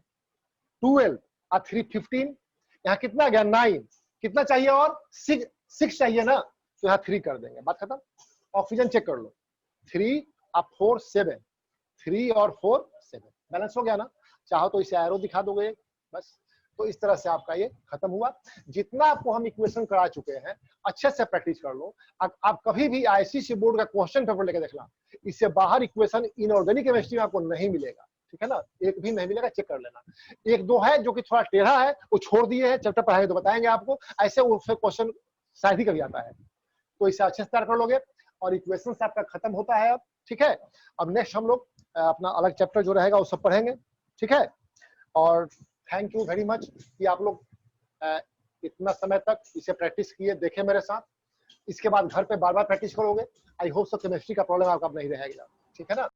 12 और 3 15, यहाँ कितना गया? 9, कितना चाहिए? और 6 चाहिए ना, तो यहाँ 3 कर देंगे, बात खत्म। ऑक्सीजन चेक कर लो, 3 और 4 7, 3 और 4 7, बैलेंस हो गया ना। चाहो तो इसे एरो दिखा दोगे बस। तो इस तरह से आपका ये खत्म हुआ। जितना आपको हम इक्वेशन करा चुके हैं अच्छे से प्रैक्टिस कर लो। आप कभी भी ICSE बोर्ड का क्वेश्चन पेपर लेके देखना, इससे बाहर इक्वेशन इनऑर्गेनिक केमिस्ट्री में आपको नहीं मिलेगा, ठीक है ना, एक भी नहीं मिलेगा, चेक कर लेना। एक दो है जो कि थोड़ा टेढ़ा है, वो छोड़ दिए हैं, चैप्टर पढ़ाएंगे तो बताएंगे आपको, ऐसे उससे क्वेश्चन शायद ही कभी आता है, तो इसे अच्छे से तैयार कर लोगे और इक्वेशन आपका खत्म होता है अब, ठीक है। अब नेक्स्ट हम लोग अपना अलग चैप्टर जो रहेगा वो सब पढ़ेंगे, ठीक है। और थैंक यू वेरी मच कि आप लोग इतना समय तक इसे प्रैक्टिस किए, देखे मेरे साथ। इसके बाद घर पे बार बार प्रैक्टिस करोगे, आई होप सो केमिस्ट्री का प्रॉब्लम आपका नहीं रहेगा, ठीक है ना।